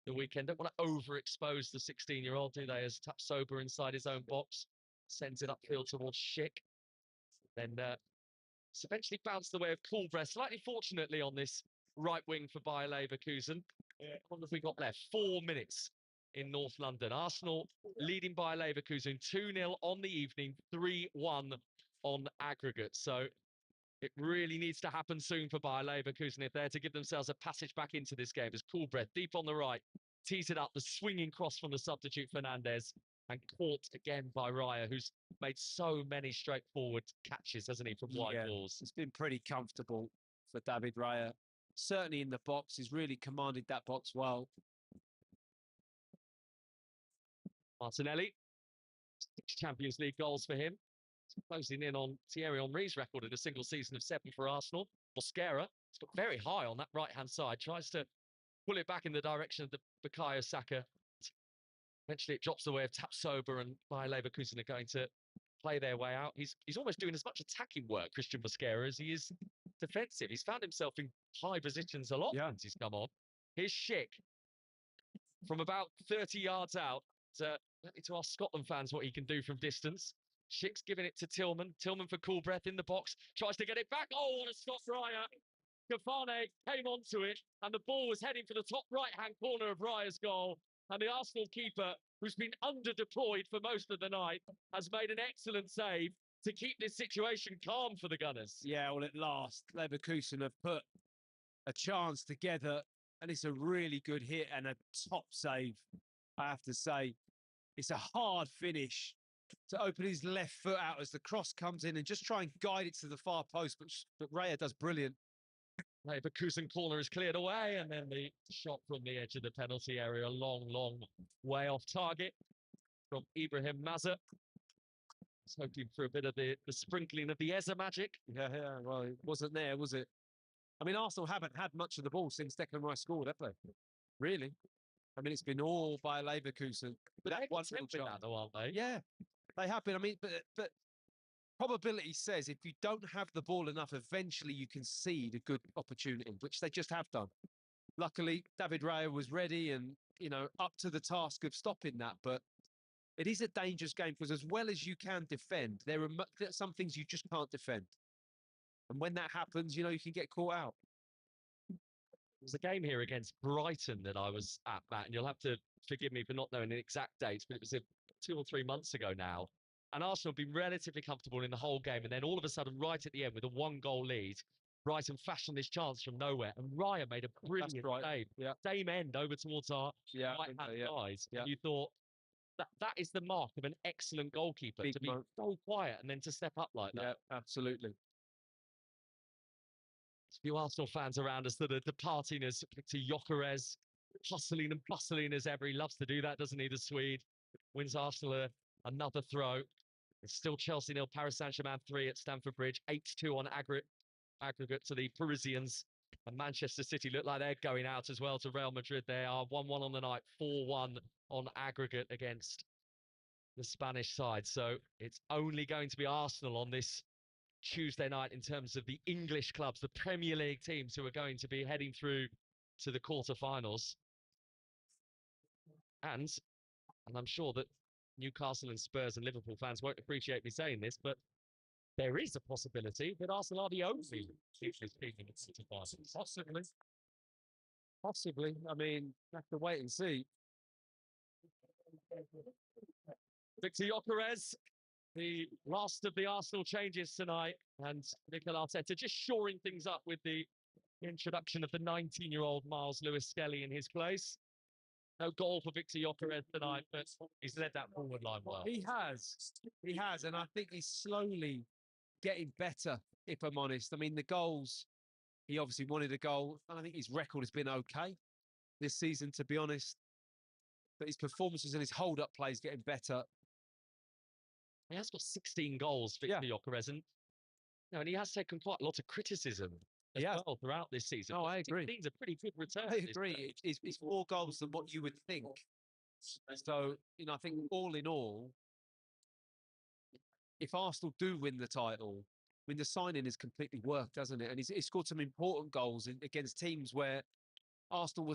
the weekend. Don't want to overexpose the 16-year-old, do they, as Tapsoba inside his own box, sends it upfield towards Schick. Then it's eventually bounced the way of Kulbrecht, slightly fortunately on this right wing for Bayer Leverkusen. What have we got left? 4 minutes in North London. Arsenal leading Bayer Leverkusen 2-0 on the evening, 3-1 on aggregate. So it really needs to happen soon for Bayer Leverkusen if they're to give themselves a passage back into this game. As Kulbrecht, deep on the right, tees it up, the swinging cross from the substitute Fernandes, and caught again by Raya, who's made so many straightforward catches, hasn't he, from wide balls. It's been pretty comfortable for David Raya. Certainly in the box, he's really commanded that box well. Martinelli, 6 Champions League goals for him. Closing in on Thierry Henry's record in a single season of 7 for Arsenal. Mosquera, it's got very high on that right-hand side, tries to pull it back in the direction of the Bukayo Saka. Eventually it drops the way of Tapsoba, and Bayer Leverkusen are going to play their way out. He's almost doing as much attacking work, Christian Mosquera, as he is defensive. He's found himself in high positions a lot since he's come on. Here's Schick from about 30 yards out. Let me to ask Scotland fans what he can do from distance. Schick's giving it to Tillman. Tillman for Kulbrecht in the box. Tries to get it back. Oh, what a stop, Raya. Kafane came onto it, and the ball was heading for the top right-hand corner of Raya's goal. And the Arsenal keeper, who's been under-deployed for most of the night, has made an excellent save to keep this situation calm for the Gunners. Yeah, well, at last, Leverkusen have put a chance together, and it's a really good hit and a top save, I have to say. It's a hard finish to open his left foot out as the cross comes in and just try and guide it to the far post, but Raya does brilliant. Leverkusen corner is cleared away, and then the shot from the edge of the penalty area, long way off target from Ibrahim Mazza. He's hoping for a bit of the sprinkling of the Eza magic. Yeah, well, it wasn't there, was it? I mean, Arsenal haven't had much of the ball since Declan Rice scored, have they? Really? I mean, it's been all by Leverkusen. But that one little chance, aren't they? Yeah, they have been. I mean, but probability says if you don't have the ball enough, eventually you concede a good opportunity, which they just have done. Luckily, David Raya was ready and up to the task of stopping that. But it is a dangerous game because as well as you can defend, there are some things you just can't defend. And when that happens, you can get caught out. There's a game here against Brighton that I was at, Matt, and you'll have to forgive me for not knowing the exact dates, but it was 2 or 3 months ago now. And Arsenal have been relatively comfortable in the whole game. And then all of a sudden, right at the end, with a 1-goal lead, Brighton fashioned this chance from nowhere. And Raya made a brilliant save. Yeah. Same end over towards our right-hand side. Yeah. And you thought, that is the mark of an excellent goalkeeper, to be so quiet and then to step up like that. Yeah, absolutely. A few Arsenal fans around us that are departing as Victor Gyökeres, hustling and bustling as ever. He loves to do that, doesn't he, the Swede? Wins Arsenal another throw. It's still Chelsea 0, Paris Saint-Germain 3 at Stamford Bridge. 8-2 on aggregate to the Parisians. And Manchester City look like they're going out as well to Real Madrid. They are 1-1 on the night, 4-1 on aggregate against the Spanish side. So it's only going to be Arsenal on this Tuesday night in terms of the English clubs, the Premier League teams who are going to be heading through to the quarterfinals. And I'm sure that Newcastle and Spurs and Liverpool fans won't appreciate me saying this, but there is a possibility that Arsenal are the only English team in the quarterfinals. Possibly. I mean, have to wait and see. Victor Gyökeres, the last of the Arsenal changes tonight, and Mikel Arteta just shoring things up with the introduction of the 19-year-old Miles Lewis-Skelly in his place. No goal for Victor Gyökeres tonight, but he's led that forward line well. He has, and I think he's slowly getting better, if I'm honest. I mean, the goals, he obviously wanted a goal, and I think his record has been okay this season, to be honest. But his performances and his hold-up play is getting better. He has got 16 goals, Victor Gyökeres, and he has taken quite a lot of criticism as well throughout this season. Oh, I agree. It's a pretty good return. I agree. It's more goals than what you would think. So, I think all in all, if Arsenal do win the title, I mean, the signing has completely worked, hasn't it? And he's scored some important goals against teams where Arsenal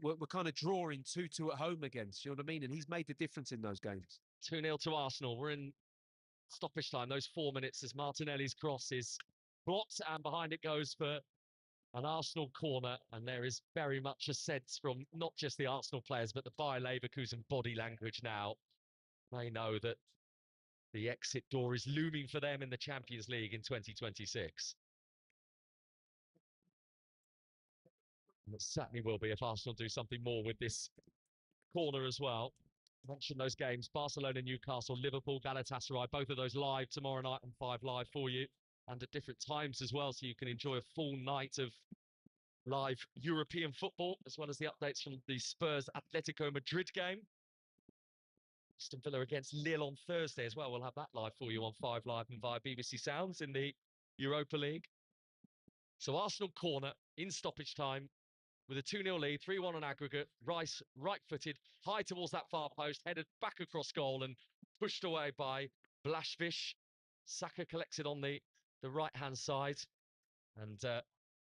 were kind of drawing 2-2 at home against, you know what I mean? And he's made the difference in those games. 2-0 to Arsenal. We're in stoppage time, those 4 minutes as Martinelli's cross is blocked and behind it goes for an Arsenal corner. And there is very much a sense from not just the Arsenal players, but the Bayer Leverkusen body language now. They know that the exit door is looming for them in the Champions League in 2026. And it certainly will be if Arsenal do something more with this corner as well. I mentioned those games, Barcelona, Newcastle, Liverpool, Galatasaray, both of those live tomorrow night on 5 Live for you, and at different times as well, so you can enjoy a full night of live European football, as well as the updates from the Spurs Atletico Madrid game. Aston Villa against Lille on Thursday as well. We'll have that live for you on 5 Live and via BBC Sounds in the Europa League. So Arsenal corner in stoppage time with a 2-0 lead, 3-1 on aggregate. Rice right-footed, high towards that far post, headed back across goal and pushed away by Blaszczak. Saka collected on the right-hand side. And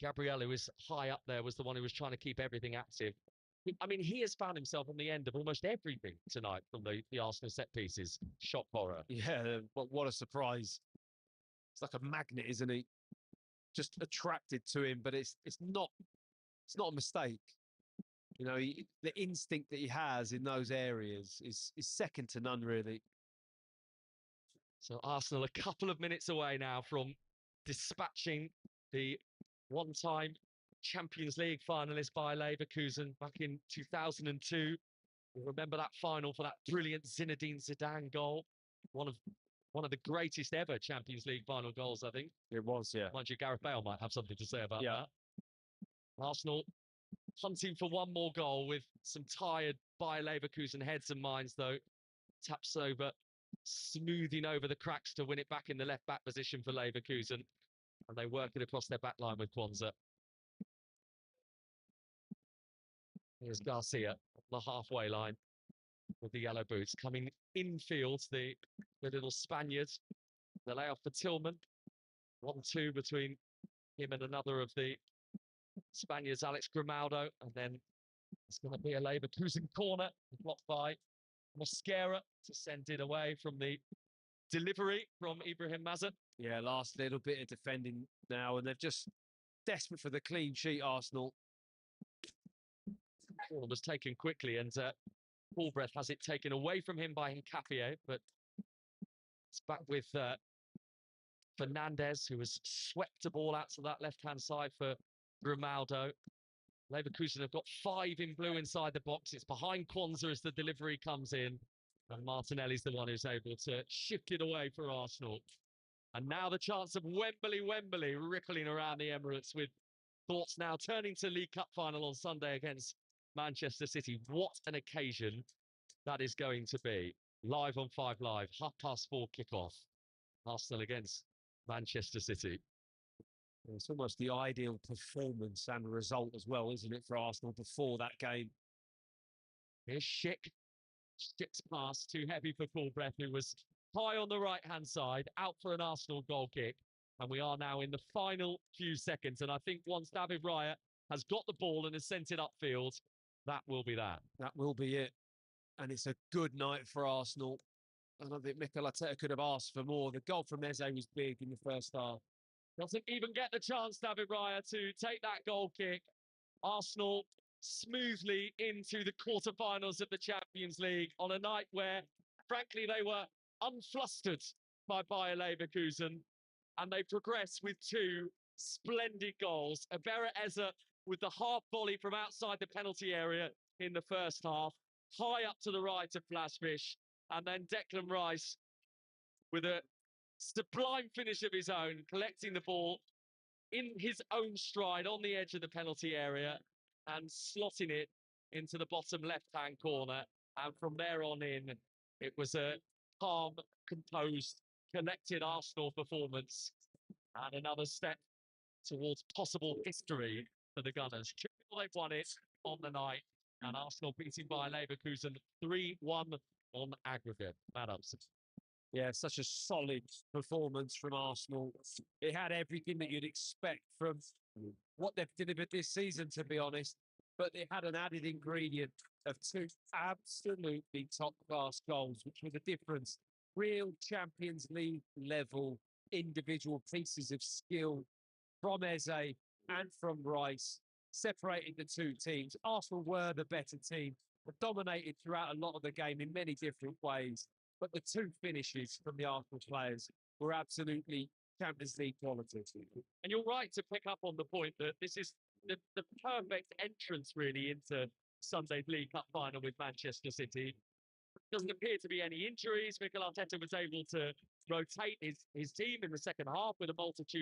Gabriel, who was high up there, was the one who was trying to keep everything active. I mean, he has found himself on the end of almost everything tonight from the Arsenal set pieces. Shock horror. Yeah, what a surprise. It's like a magnet, isn't he? Just attracted to him, but it's not a mistake. The instinct that he has in those areas is second to none, really. So Arsenal a couple of minutes away now from dispatching the one-time Champions League finalist Bayer Leverkusen back in 2002. You remember that final for that brilliant Zinedine Zidane goal. One of the greatest ever Champions League final goals, I think. It was, yeah. Mind you, Gareth Bale might have something to say about that. Arsenal hunting for one more goal with some tired Bayer Leverkusen heads and minds, though. Taps over, smoothing over the cracks to win it back in the left-back position for Leverkusen. And they work it across their back line with Kwanzaa. Here's Garcia on the halfway line with the yellow boots. Coming infield, the little Spaniard. The layoff for Tillman. 1-2 between him and another of the Spaniards, Alex Grimaldo. And then It's going to be a Leverkusen corner, blocked by Mosquera to send it away from the delivery from Ibrahim Mazet. Yeah, last little bit of defending now, and they're just desperate for the clean sheet, Arsenal. Corner was taken quickly, and Ballbreath has it taken away from him by Hincapié, but it's back with Fernandez, who has swept the ball out to that left-hand side for Grimaldo. Leverkusen have got 5 in blue inside the box. It's behind Kwanzaa as the delivery comes in. And Martinelli's the one who's able to shift it away for Arsenal. And now the chance of Wembley rippling around the Emirates, with thoughts now turning to League Cup final on Sunday against Manchester City. What an occasion that is going to be. Live on 5 Live, 4:30 kickoff. Arsenal against Manchester City. It's almost the ideal performance and result as well, isn't it, for Arsenal before that game? Here's Schick. Schick's pass too heavy for Ballbreath, who was high on the right-hand side, out for an Arsenal goal kick. And we are now in the final few seconds. And I think once David Raya has got the ball and has sent it upfield, that will be that. That will be it. And it's a good night for Arsenal. I don't think Mikel Arteta could have asked for more. The goal from Eze was big in the first half. Doesn't even get the chance, David Raya, to take that goal kick. Arsenal smoothly into the quarterfinals of the Champions League on a night where, frankly, they were unflustered by Bayer Leverkusen, and they progressed with 2 splendid goals. Abera Eze with the half volley from outside the penalty area in the first half, high up to the right of Plasvish, and then Declan Rice with a sublime finish of his own, collecting the ball in his own stride on the edge of the penalty area and slotting it into the bottom left-hand corner. And from there on in, it was a calm, composed, connected Arsenal performance and another step towards possible history for the Gunners. They've won it on the night, and Arsenal beating by Leverkusen 3-1 on aggregate. Matt Upson. Yeah, such a solid performance from Arsenal. It had everything that you'd expect from what they've delivered this season, to be honest. But it had an added ingredient of 2 absolutely top-class goals, which were the difference. Real Champions League level individual pieces of skill from Eze and from Rice, separating the 2 teams. Arsenal were the better team, but dominated throughout a lot of the game in many different ways. But the 2 finishes from the Arsenal players were absolutely Champions League quality. And you're right to pick up on the point that this is the perfect entrance, really, into Sunday's League Cup final with Manchester City. Doesn't appear to be any injuries. Mikel Arteta was able to rotate his team in the second half with a multitude